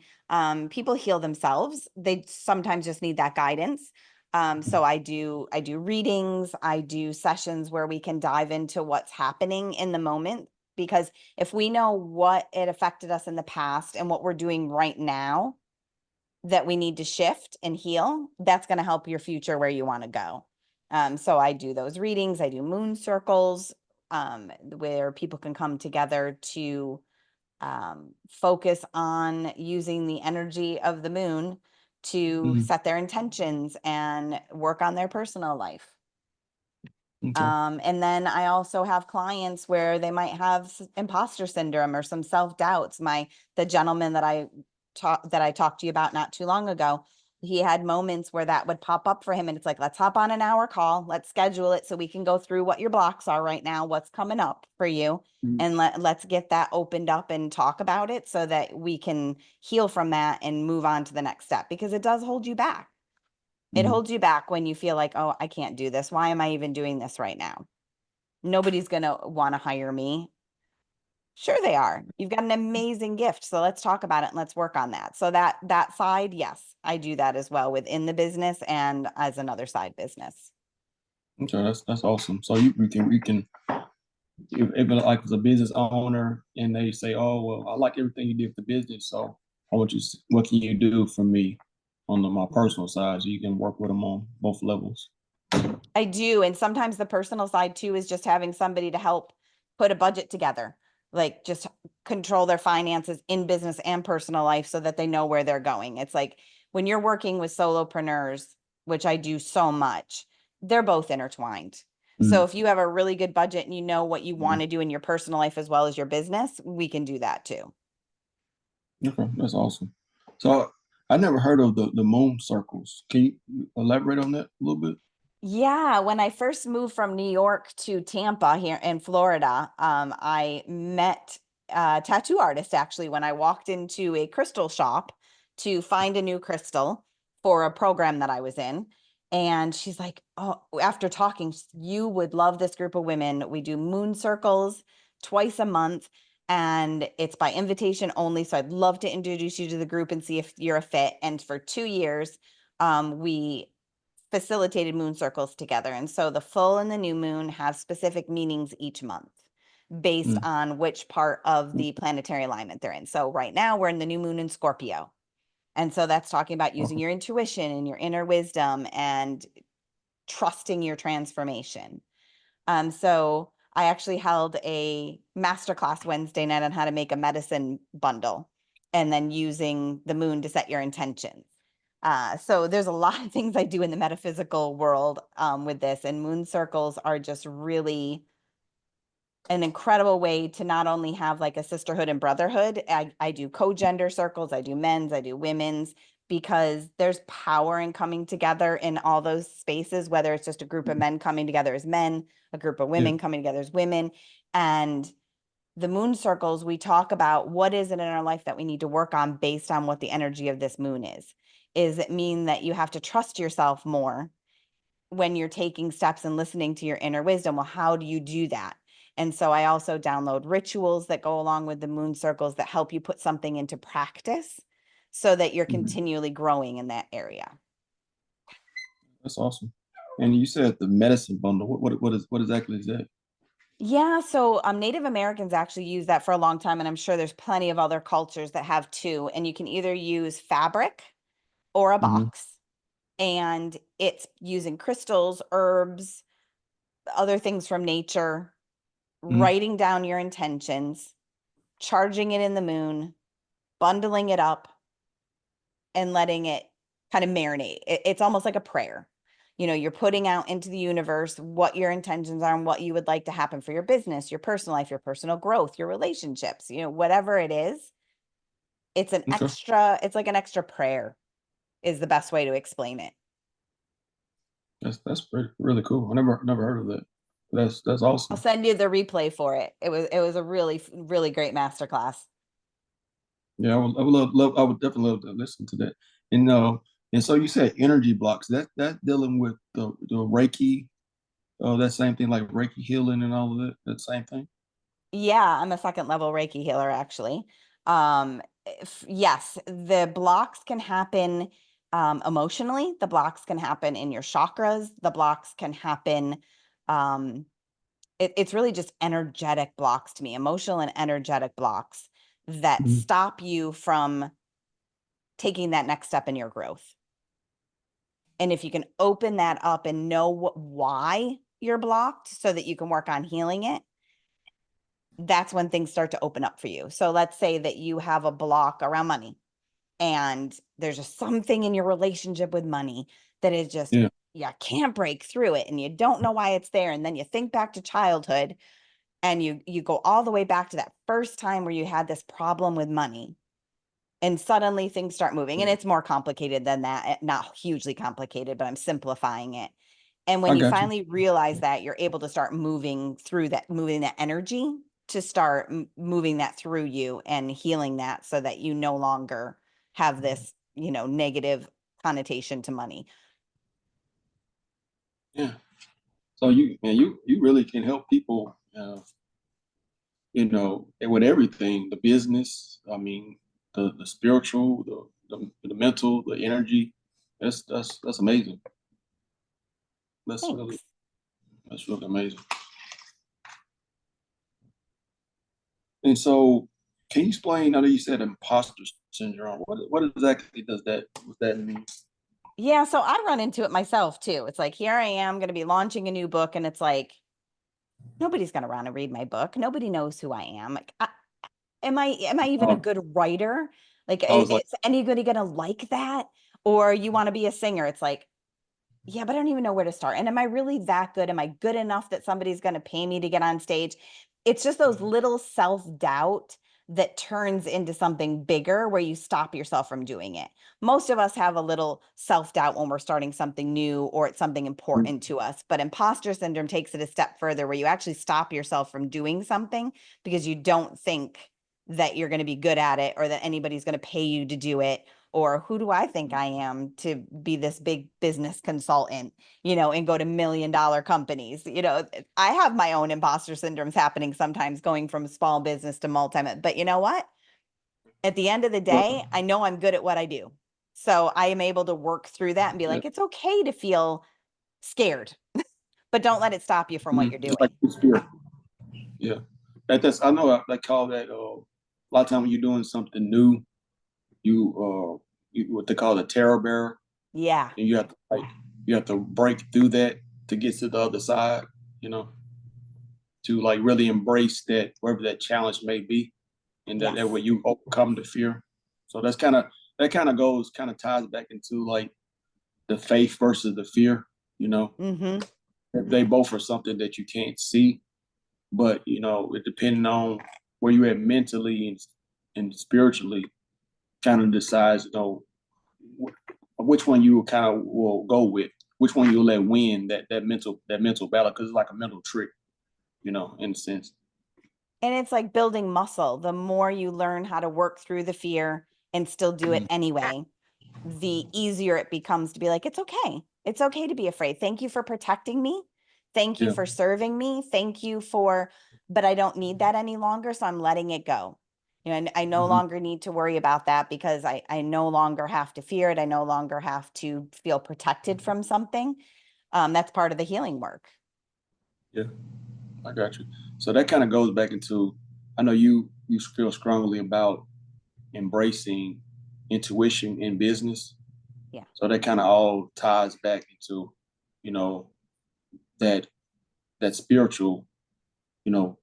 Speaker 2: People heal themselves. They sometimes just need that guidance. So I do readings, I do sessions where we can dive into what's happening in the moment. Because if we know what it affected us in the past and what we're doing right now that we need to shift and heal, that's going to help your future where you want to go. So I do those readings. I do moon circles, where people can come together to focus on using the energy of the moon to
Speaker 3: Mhm.
Speaker 2: set their intentions and work on their personal life.
Speaker 3: Okay.
Speaker 2: And then I also have clients where they might have imposter syndrome or some self-doubts. The gentleman that I talked to you about not too long ago, he had moments where that would pop up for him. And it's like, let's hop on an hour call. Let's schedule it so we can go through what your blocks are right now, what's coming up for you.
Speaker 3: Mhm.
Speaker 2: And let's get that opened up and talk about it so that we can heal from that and move on to the next step, because it does hold you back. It
Speaker 3: Mhm.
Speaker 2: holds you back when you feel like, oh, I can't do this. Why am I even doing this right now? Nobody's going to want to hire me. Sure they are. You've got an amazing gift. So let's talk about it and let's work on that. So that side, yes, I do that as well within the business and as another side business.
Speaker 3: Okay, that's awesome. So you can if like as a business owner and they say, oh well, I like everything you did for the business, so I want you. What can you do for me on my personal side? So you can work with them on both levels.
Speaker 2: I do. And sometimes the personal side too is just having somebody to help put a budget together, like just control their finances in business and personal life so that they know where they're going. It's like when you're working with solopreneurs, which I do so much, they're both intertwined. So
Speaker 3: Mhm.
Speaker 2: if you have a really good budget and you know what you want to do in your personal life as well as your business, we can do that too.
Speaker 3: Okay, that's awesome. So I never heard of the moon circles. Can you elaborate on that a little bit?
Speaker 2: Yeah, when I first moved from New York to Tampa here in Florida, I met a tattoo artist actually when I walked into a crystal shop to find a new crystal for a program that I was in. And she's like, oh, after talking, you would love this group of women. We do moon circles twice a month and it's by invitation only. So I'd love to introduce you to the group and see if you're a fit. And for 2 years, we facilitated moon circles together. And so the full and the new moon have specific meanings each month based
Speaker 3: Mm.
Speaker 2: on which part of the planetary alignment they're in. So right now we're in the new moon in Scorpio. And so that's talking about using
Speaker 3: Oh,
Speaker 2: your intuition and your inner wisdom and trusting your transformation. So I actually held a masterclass Wednesday night on how to make a medicine bundle and then using the moon to set your intentions. So there's a lot of things I do in the metaphysical world with this, and moon circles are just really an incredible way to not only have like a sisterhood and brotherhood. I do co-gender circles, I do men's, I do women's, because there's power in coming together in all those spaces, whether it's just a group of men coming together as men, a group of
Speaker 3: yeah.
Speaker 2: women coming together as women. And the moon circles, we talk about what is it in our life that we need to work on based on what the energy of this moon is. Is it mean that you have to trust yourself more when you're taking steps and listening to your inner wisdom? Well, how do you do that? And so I also download rituals that go along with the moon circles that help you put something into practice so that you're
Speaker 3: Mhm.
Speaker 2: continually growing in that area.
Speaker 3: That's awesome. And you said the medicine bundle. What exactly is that?
Speaker 2: Yeah, so Native Americans actually use that for a long time, and I'm sure there's plenty of other cultures that have too. And you can either use fabric or a
Speaker 3: Hmm.
Speaker 2: box, and it's using crystals, herbs, other things from nature,
Speaker 3: Hmm.
Speaker 2: writing down your intentions, charging it in the moon, bundling it up, and letting it kind of marinate. It's almost like a prayer. You're putting out into the universe what your intentions are and what you would like to happen for your business, your personal life, your personal growth, your relationships, whatever it is.
Speaker 3: Okay,
Speaker 2: It's like an extra prayer is the best way to explain it.
Speaker 3: that's really cool. I never heard of that. That's
Speaker 2: I'll
Speaker 3: awesome.
Speaker 2: send you the replay for it. It was a really, really great masterclass.
Speaker 3: Yeah, I would definitely love to listen to that. And and so you said energy blocks. That dealing with the Reiki, that same thing like Reiki healing and all of that. That same thing.
Speaker 2: Yeah, I'm a second level Reiki healer, actually. Yes, the blocks can happen emotionally. The blocks can happen in your chakras. The blocks can happen. Um, it's really just energetic blocks to me, emotional and energetic blocks that
Speaker 3: Mhm.
Speaker 2: stop you from taking that next step in your growth. And if you can open that up and know why you're blocked so that you can work on healing it, that's when things start to open up for you. So let's say that you have a block around money and there's just something in your relationship with money that is just,
Speaker 3: Yeah.
Speaker 2: you can't break through it and you don't know why it's there. And then you think back to childhood and you go all the way back to that first time where you had this problem with money and suddenly things start moving. And it's more complicated than that, not hugely complicated, but I'm simplifying it. And when
Speaker 3: I
Speaker 2: you
Speaker 3: got you.
Speaker 2: finally realize that, you're able to start moving through that, moving that energy to start moving that through you and healing that so that you no longer have this, negative connotation to money.
Speaker 3: Yeah. So you really can help people, with everything, the business, I mean, the spiritual, the mental, the energy. That's amazing. That's really
Speaker 2: Thanks.
Speaker 3: that's really amazing. And so, can you explain? I know you said imposter syndrome. What exactly does that what that mean?
Speaker 2: Yeah, so I run into it myself too. It's like, here I am going to be launching a new book and it's like, nobody's going to want to read my book. Nobody knows who I am. Like, am I even a
Speaker 3: Oh,
Speaker 2: good writer? Like,
Speaker 3: I was like,
Speaker 2: is anybody going to like that? Or you want to be a singer? It's like, yeah, but I don't even know where to start. And am I really that good? Am I good enough that somebody's going to pay me to get on stage? It's just those little self-doubt that turns into something bigger where you stop yourself from doing it. Most of us have a little self-doubt when we're starting something new or it's something important to us, but imposter syndrome takes it a step further where you actually stop yourself from doing something because you don't think that you're going to be good at it or that anybody's going to pay you to do it, or who do I think I am to be this big business consultant, and go to $1 million companies. I have my own imposter syndromes happening sometimes going from small business to but you know what? At the end of the
Speaker 3: well,
Speaker 2: day, I know I'm good at what I do. So I am able to work through that and be
Speaker 3: yeah,
Speaker 2: like, it's okay to feel scared, but don't let it stop you from what you're
Speaker 3: just like
Speaker 2: doing.
Speaker 3: the spirit. Yeah, that's I know. They call that a lot of time when you're doing something new, you what they call a terror bearer,
Speaker 2: Yeah.
Speaker 3: and you have to break through that to get to the other side. You know, to like really embrace that wherever that challenge may be, and that way
Speaker 2: Yes.
Speaker 3: you overcome the fear. So that kind of ties back into like the faith versus the fear. You know,
Speaker 2: Mm-hmm.
Speaker 3: they both are something that you can't see, but it depending on where you're at mentally and spiritually, kind of decides which one you kind of will go with, which one you'll let win that mental battle, because it's like a mental trick, in a sense.
Speaker 2: And it's like building muscle. The more you learn how to work through the fear and still do it
Speaker 3: Mhm.
Speaker 2: anyway, the easier it becomes to be like, it's okay. It's okay to be afraid. Thank you for protecting me. Thank you
Speaker 3: Yeah.
Speaker 2: for serving me. Thank you for, but I don't need that any longer. So I'm letting it go. And I no
Speaker 3: Hmm.
Speaker 2: longer need to worry about that because I no longer have to fear it. I no longer have to feel protected from something. That's part of the healing work.
Speaker 3: Yeah, I got you. So that kind of goes back into, I know you feel strongly about embracing intuition in business.
Speaker 2: Yeah.
Speaker 3: So that kind of all ties back into, you know, that that spiritual, you know,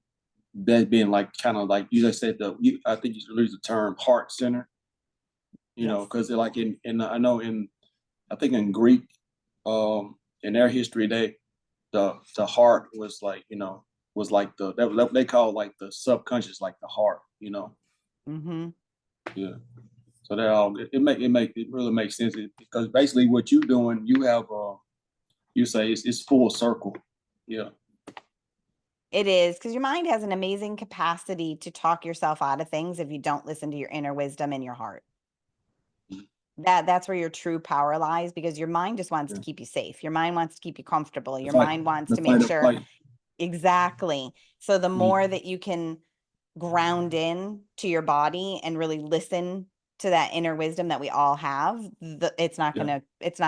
Speaker 3: that being like kind of like you just said I think you used the term heart center,
Speaker 2: Yes.
Speaker 3: because like in I know I think in Greek, in their history the heart was like was like they call like the subconscious like the heart.
Speaker 2: Mm-hmm.
Speaker 3: Yeah. So that all it really makes sense because basically what you doing you have you say it's full circle. Yeah.
Speaker 2: It is, because your mind has an amazing capacity to talk yourself out of things if you don't listen to your inner wisdom and your heart. That's where your true power lies, because your mind just wants to
Speaker 3: Yeah.
Speaker 2: keep you safe. Your mind wants to keep you comfortable. Your
Speaker 3: Fight,
Speaker 2: mind wants
Speaker 3: the
Speaker 2: to make
Speaker 3: fight or
Speaker 2: sure.
Speaker 3: flight.
Speaker 2: Exactly. So the
Speaker 3: Mm.
Speaker 2: more that you can ground in to your body and really listen to that inner wisdom that we all have, it's not
Speaker 3: Yeah.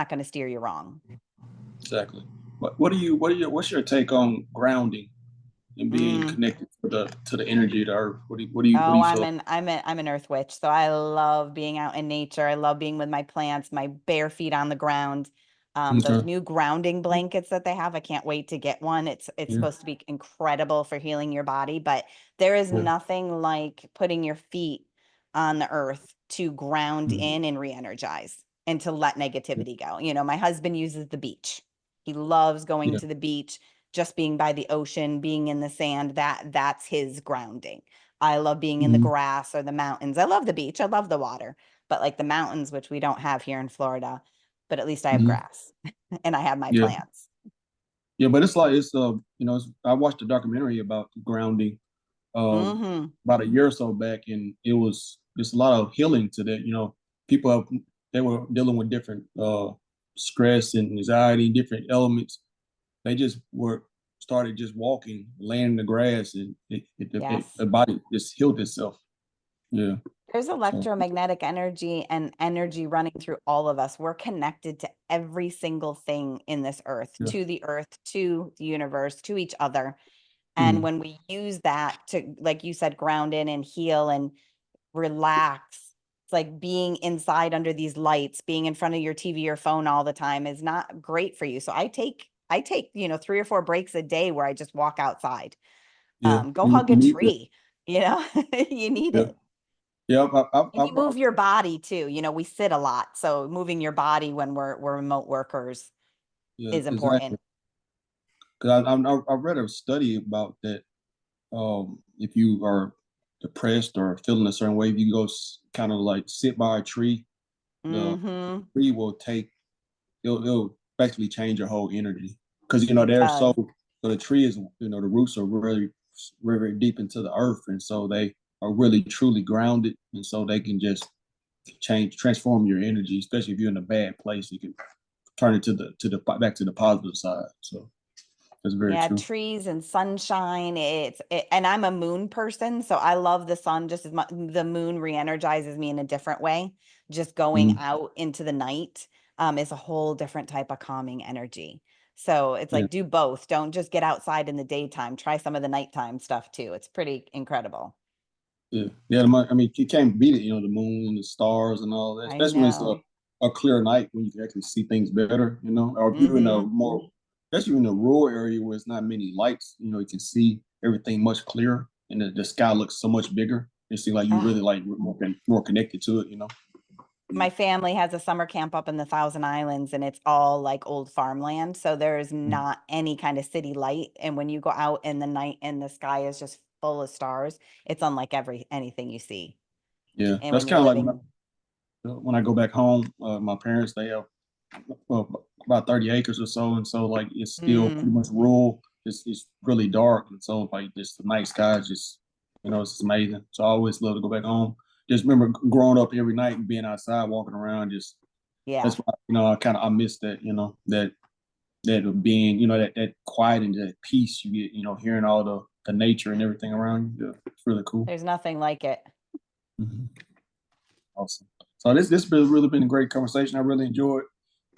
Speaker 2: gonna steer you wrong.
Speaker 3: Exactly. But what's your take on grounding and being connected to the energy of the earth? What do
Speaker 2: Oh,
Speaker 3: you
Speaker 2: I'm
Speaker 3: feel?
Speaker 2: an earth witch. So I love being out in nature. I love being with my plants, my bare feet on the ground. Those
Speaker 3: Okay.
Speaker 2: new grounding blankets that they have, I can't wait to get one. It's
Speaker 3: Yeah.
Speaker 2: supposed to be incredible for healing your body, but there is
Speaker 3: Yeah.
Speaker 2: nothing like putting your feet on the earth to ground
Speaker 3: Mhm.
Speaker 2: in and re-energize and to let
Speaker 3: Yeah.
Speaker 2: negativity go. My husband uses the beach. He loves going
Speaker 3: Yeah.
Speaker 2: to the beach, just being by the ocean, being in the sand. That's his grounding. I love being in the
Speaker 3: Mhm.
Speaker 2: grass or the mountains. I love the beach. I love the water, but like the mountains, which we don't have here in Florida, but at least I have
Speaker 3: Mhm.
Speaker 2: grass and I have my
Speaker 3: Yeah.
Speaker 2: plants.
Speaker 3: Yeah. But it's like I watched a documentary about grounding um
Speaker 2: Hmm.
Speaker 3: about a year or so back, and it's a lot of healing to that. People they were dealing with different stress and anxiety and different elements. They just were started just walking, laying in the grass, and
Speaker 2: Yes.
Speaker 3: the body just healed itself. Yeah.
Speaker 2: There's
Speaker 3: So
Speaker 2: electromagnetic energy and energy running through all of us. We're connected to every single thing in this
Speaker 3: yeah.
Speaker 2: to the earth, to the universe, to each other. And
Speaker 3: Mm.
Speaker 2: when we use that to, like you said, ground in and heal and relax. It's like being inside under these lights, being in front of your TV or phone all the time is not great for you. So I take 3 or 4 breaks a day where I just walk outside.
Speaker 3: Yeah.
Speaker 2: Go hug
Speaker 3: You
Speaker 2: a
Speaker 3: need that.
Speaker 2: tree, you need
Speaker 3: Yeah.
Speaker 2: it.
Speaker 3: Yeah.
Speaker 2: And you move your body too. We sit a lot. So moving your body when we're remote workers
Speaker 3: Yeah.
Speaker 2: is
Speaker 3: Exactly.
Speaker 2: important.
Speaker 3: Because I read a study about that. If you are depressed or feeling a certain way, if you go kind of like sit by a tree, the
Speaker 2: Mm-hmm.
Speaker 3: tree will it'll basically change your whole energy. Because
Speaker 2: It
Speaker 3: they're
Speaker 2: does.
Speaker 3: so the tree is, the roots are really very, very deep into the earth, and so they are really truly grounded, and so they can just transform your energy, especially if you're in a bad place. You can turn it to the back to the positive side. So that's very
Speaker 2: Yeah,
Speaker 3: true.
Speaker 2: trees and sunshine. And I'm a moon person, so I love the sun just as much. The moon re-energizes me in a different way. Just going
Speaker 3: Mhm.
Speaker 2: out into the night is a whole different type of calming energy. So it's
Speaker 3: Yeah.
Speaker 2: like do both. Don't just get outside in the daytime. Try some of the nighttime stuff too. It's pretty incredible.
Speaker 3: Yeah, yeah. I mean, you can't beat it. The moon and the stars and all that.
Speaker 2: I
Speaker 3: Especially when it's
Speaker 2: know.
Speaker 3: a clear night when you can actually see things better. Or if you're in a
Speaker 2: Mm-hmm.
Speaker 3: more, especially in a rural area where it's not many lights. You can see everything much clearer, and the sky looks so much bigger. It seems like you really like more connected to it. Yeah.
Speaker 2: My family has a summer camp up in the Thousand Islands and it's all like old farmland. So there's
Speaker 3: Mm.
Speaker 2: not any kind of city light. And when you go out in the night and the sky is just full of stars, it's unlike anything you see.
Speaker 3: Yeah,
Speaker 2: And
Speaker 3: that's
Speaker 2: when you're
Speaker 3: kind of like
Speaker 2: living,
Speaker 3: when I go back home. My parents, they have about 30 acres or so, and so like it's still
Speaker 2: mm,
Speaker 3: pretty much rural. It's really dark, and so like just the night sky is just it's just amazing. So I always love to go back home. Just remember growing up every night and being outside walking around. Just
Speaker 2: yeah,
Speaker 3: that's why I miss that. That being that quiet and that peace you get. Hearing all the nature and everything around you. Yeah, it's really cool.
Speaker 2: there's nothing like it.
Speaker 3: Mhm. Awesome. So this has really been a great conversation. I really enjoyed.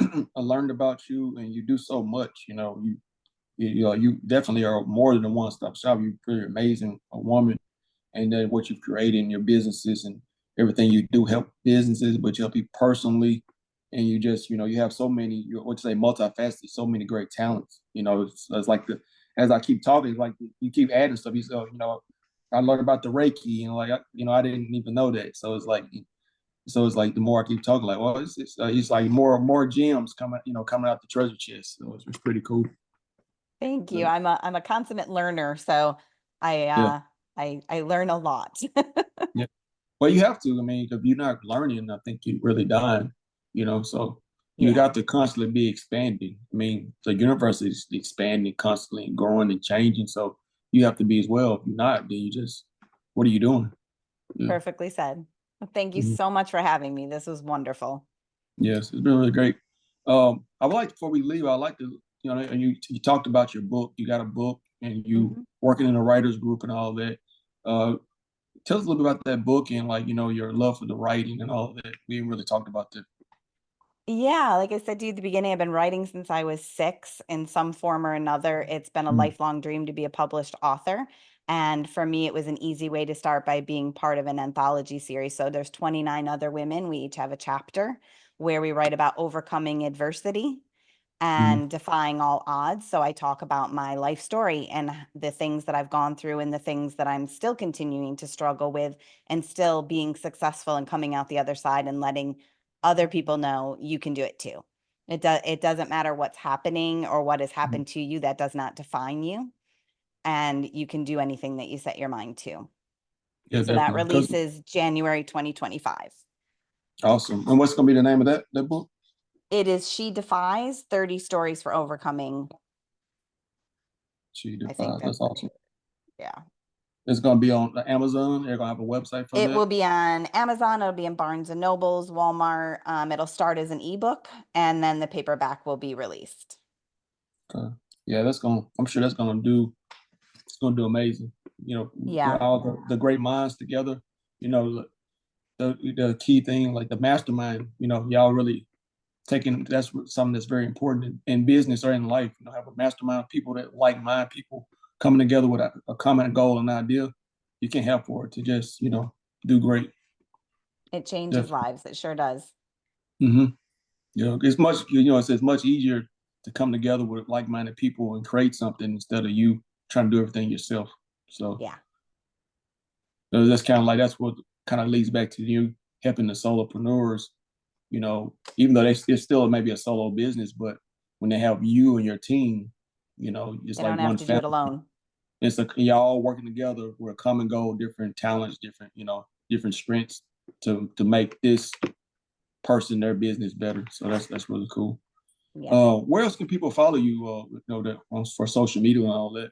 Speaker 3: I learned about you, and you do so much. You definitely are more than a one-stop shop. You're pretty amazing, a woman, and then what you've created in your businesses and everything you do help businesses, but you help people personally, and you just you have so many what you say multifaceted, so many great talents. It's like as I keep talking, it's like you keep adding stuff. You say, I learned about the Reiki, like I didn't even know that. So it's like the more I keep talking, like, well, it's like more gems coming out the treasure chest. So it's pretty cool.
Speaker 2: Thank you.
Speaker 3: Yeah.
Speaker 2: I'm a consummate learner. So I,
Speaker 3: Yeah.
Speaker 2: uh, I learn a lot.
Speaker 3: Yeah. Well, you have to. I mean, if you're not learning, I think you're really dying. So you
Speaker 2: Yeah.
Speaker 3: got to constantly be expanding. I mean, the universe is expanding constantly and growing and changing. So you have to be as well. If you're not, then what are you doing? Yeah.
Speaker 2: Perfectly said. Well, thank you
Speaker 3: Mhm.
Speaker 2: so much for having me. This was wonderful.
Speaker 3: Yes, it's been really great. I would like, before we leave, I'd like to, and you talked about your book. You got a book, and you
Speaker 2: Mhm.
Speaker 3: working in a writers group and all that. Uh, Tell us a little bit about that book and, like, your love for the writing and all of that. We haven't really talked about that.
Speaker 2: Yeah, like I said to you at the beginning, I've been writing since I was 6 in some form or another. It's been a
Speaker 3: Mm,
Speaker 2: lifelong dream to be a published author. And for me, it was an easy way to start by being part of an anthology series. So there's 29 other women. We each have a chapter where we write about overcoming adversity
Speaker 3: mm,
Speaker 2: and defying all odds. So I talk about my life story and the things that I've gone through and the things that I'm still continuing to struggle with and still being successful and coming out the other side and letting other people know you can do it too. It doesn't matter what's happening or what has
Speaker 3: mm.
Speaker 2: happened to you, that does not define you, and you can do anything that you set your mind to.
Speaker 3: Yeah,
Speaker 2: So that
Speaker 3: definitely. Because
Speaker 2: releases January 2025.
Speaker 3: awesome. And what's gonna be the name of that book?
Speaker 2: It is She Defies 30 Stories for Overcoming.
Speaker 3: She
Speaker 2: I think
Speaker 3: Defies.
Speaker 2: that's
Speaker 3: That's
Speaker 2: the name.
Speaker 3: awesome.
Speaker 2: Yeah.
Speaker 3: It's gonna be on Amazon. They're gonna have a website for
Speaker 2: It
Speaker 3: that.
Speaker 2: will be on Amazon. It'll be in Barnes and Nobles, Walmart. It'll start as an ebook, and then the paperback will be released.
Speaker 3: Okay. Yeah, I'm sure that's gonna do. It's gonna do amazing. Get
Speaker 2: Yeah,
Speaker 3: all the great minds together. You know, the key thing, like the mastermind. Y'all really taking, that's something that's very important in business or in life. Have a mastermind of people, that like mind people coming together with a common goal and idea. You can't help for it to just do great.
Speaker 2: it changes
Speaker 3: Definitely.
Speaker 2: lives. It sure does.
Speaker 3: Hmm. It's much easier to come together with like-minded people and create something instead of you trying to do everything yourself. So
Speaker 2: Yeah,
Speaker 3: that's what kind of leads back to you helping the solopreneurs. Even though it's still maybe a solo business, but when they have you and your team, it's
Speaker 2: they
Speaker 3: like
Speaker 2: don't have
Speaker 3: one
Speaker 2: to do it
Speaker 3: family.
Speaker 2: alone.
Speaker 3: Y'all all working together with a common goal, different talents, different strengths to make this person, their business better. So that's really cool.
Speaker 2: Yeah.
Speaker 3: Where else can people follow you? For social media and all that.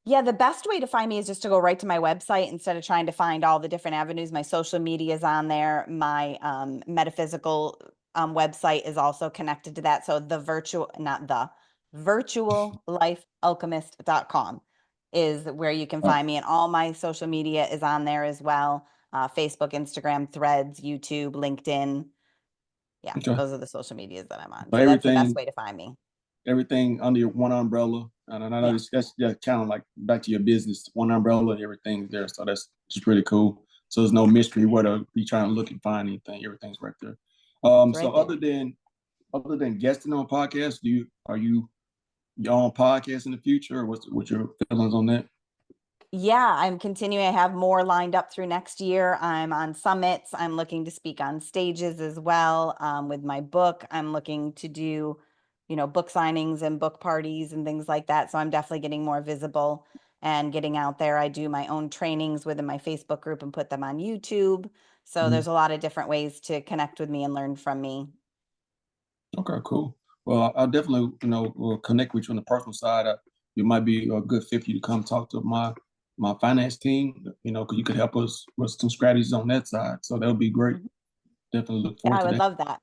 Speaker 2: Yeah, the best way to find me is just to go right to my website instead of trying to find all the different avenues. My social media is on there. My metaphysical website is also connected to that. So not the virtuallifealchemist.com is where you can
Speaker 3: Uh,
Speaker 2: find me. And all my social media is on there as well. Facebook, Instagram, Threads, YouTube, LinkedIn. Yeah,
Speaker 3: okay.
Speaker 2: those are the social medias that I'm on.
Speaker 3: So
Speaker 2: So that's the best
Speaker 3: everything
Speaker 2: way to find me.
Speaker 3: everything under your one umbrella, and I know
Speaker 2: Yeah.
Speaker 3: that's kind of like back to your business, one umbrella, everything's there. So that's just really cool. So there's no mystery where to be trying to look and find anything. Everything's right there.
Speaker 2: It's
Speaker 3: So
Speaker 2: right there.
Speaker 3: other than guesting on podcasts, are you your own podcast in the future, or what's your feelings on that?
Speaker 2: Yeah, I'm continuing. I have more lined up through next year. I'm on summits. I'm looking to speak on stages as well. With my book, I'm looking to do, book signings and book parties and things like that. So I'm definitely getting more visible and getting out there. I do my own trainings within my Facebook group and put them on YouTube. So
Speaker 3: Mhm.
Speaker 2: there's a lot of different ways to connect with me and learn from me.
Speaker 3: Okay, cool. Well, I'll definitely, will connect with you on the personal side. You might be a good fit for you to come talk to my finance team, because you could help us with some strategies on that side. So that would be great.
Speaker 2: Mhm.
Speaker 3: Definitely look
Speaker 2: Yeah,
Speaker 3: forward
Speaker 2: I
Speaker 3: to
Speaker 2: would
Speaker 3: that,
Speaker 2: love that.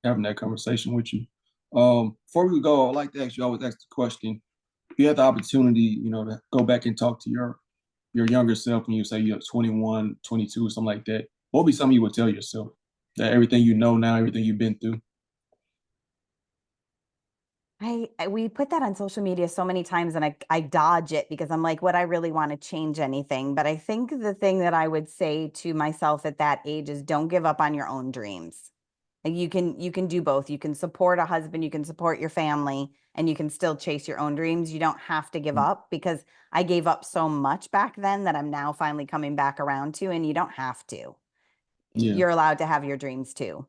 Speaker 3: having that conversation with you. Before we go, I'd like to ask you, always ask the question, if you had the opportunity, to go back and talk to your younger self when you say you're 21, 22, or something like that, what would be something you would tell yourself? That everything you know now, everything you've been through.
Speaker 2: We put that on social media so many times and I dodge it because I'm like, would I really want to change anything? But I think the thing that I would say to myself at that age is don't give up on your own dreams. Like you can do both. You can support a husband, you can support your family, and you can still chase your own dreams. You don't have to give up because I gave up so much back then that I'm now finally coming back around to, and you don't have to.
Speaker 3: Yeah.
Speaker 2: You're allowed to have your dreams too.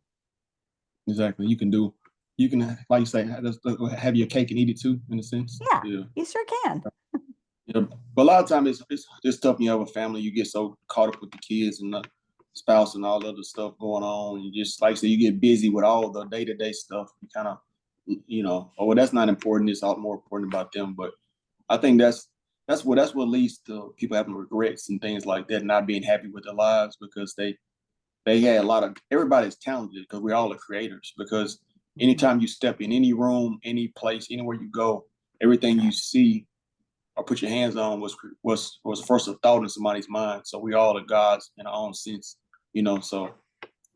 Speaker 3: Exactly. You can, like you say, have your cake and eat it too, in a sense.
Speaker 2: Yeah,
Speaker 3: Yeah.
Speaker 2: you sure can.
Speaker 3: Yeah. But a lot of times it's tough when you have a family. You get so caught up with the kids and the spouse and all the other stuff going on. You just, like I say, you get busy with all the day-to-day stuff. You kind of, oh, well, that's not important. It's all more important about them. But I think that's what leads to people having regrets and things like that, not being happy with their lives because they had a lot of everybody's talented because we're all the creators. Because anytime you step in any room, any place, anywhere you go, everything you see or put your hands on was first a thought in somebody's mind. So we all are gods in our own sense, So,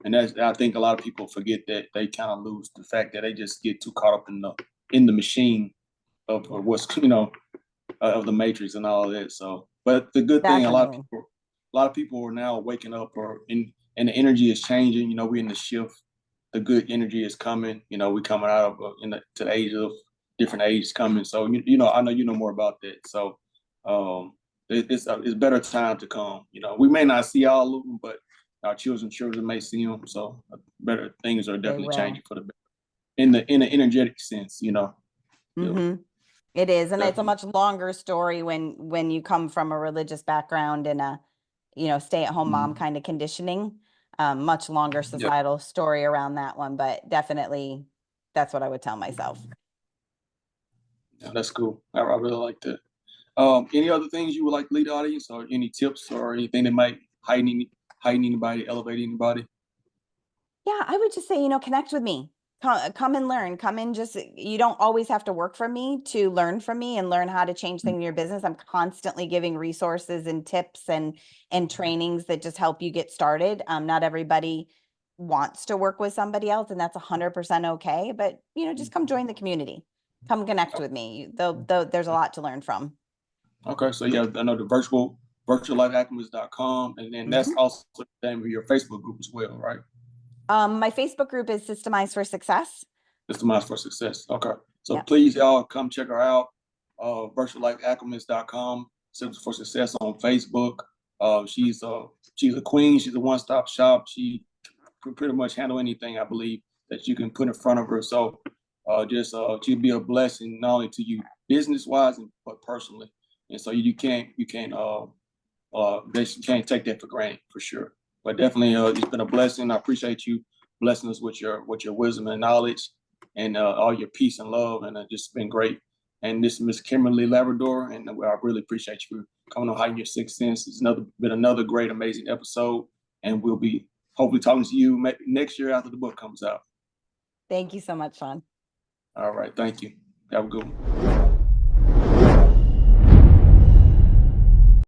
Speaker 3: and that's I think a lot of people forget that they kind of lose the fact that they just get too caught up in the machine of what's of the matrix and all of that. So, but the good thing,
Speaker 2: Definitely.
Speaker 3: a lot of people are now waking up, and the energy is changing. We're in the shift. The good energy is coming. We're coming out of to the age of different ages coming. So I know you know more about that. So it's better time to come. We may not see all of them, but our children may see them. So better things are
Speaker 2: They
Speaker 3: definitely
Speaker 2: will.
Speaker 3: changing for the better in the energetic sense. Yeah,
Speaker 2: It is, and it's a
Speaker 3: definitely.
Speaker 2: much longer story when you come from a religious background and a, stay-at-home mom
Speaker 3: Mhm.
Speaker 2: kind of conditioning. Much longer
Speaker 3: Yeah,
Speaker 2: societal story around that one, but definitely that's what I would tell myself.
Speaker 3: yeah, that's cool. I really like that. Any other things you would like to lead the audience, or any tips, or anything that might heighten anybody, elevate anybody?
Speaker 2: Yeah, I would just say, connect with me. Come and learn. Come in, just you don't always have to work for me to learn from me and learn how to change things in your business. I'm constantly giving resources and tips and trainings that just help you get started. Not everybody wants to work with somebody else, and that's 100% okay. But just come join the community. Come connect with me. There's a lot to learn from.
Speaker 3: Okay, so yeah, I know the virtuallifealchemist.com, and then that's
Speaker 2: Mhm.
Speaker 3: also the name of your Facebook group as well, right?
Speaker 2: My Facebook group is Systemized for Success.
Speaker 3: Systemize for Success. Okay, so
Speaker 2: Yeah.
Speaker 3: please y'all come check her out. Virtuallifealchemist.com, Systemize for Success on Facebook. She's a queen. She's a one-stop shop. She can pretty much handle anything, I believe, that you can put in front of her. So just she'll be a blessing not only to you business wise but personally. And so you can't take that for granted for sure. But definitely, it's been a blessing. I appreciate you blessing us with your wisdom and knowledge, and all your peace and love, and it's just been great. And this is Miss Kimberly Laverdure, and I really appreciate you coming on Heighten Your Sixth Sense. It's been another great, amazing episode, and we'll be hopefully talking to you next year after the book comes out.
Speaker 2: Thank you so much, Shaun.
Speaker 3: All right, thank you. Have a good one.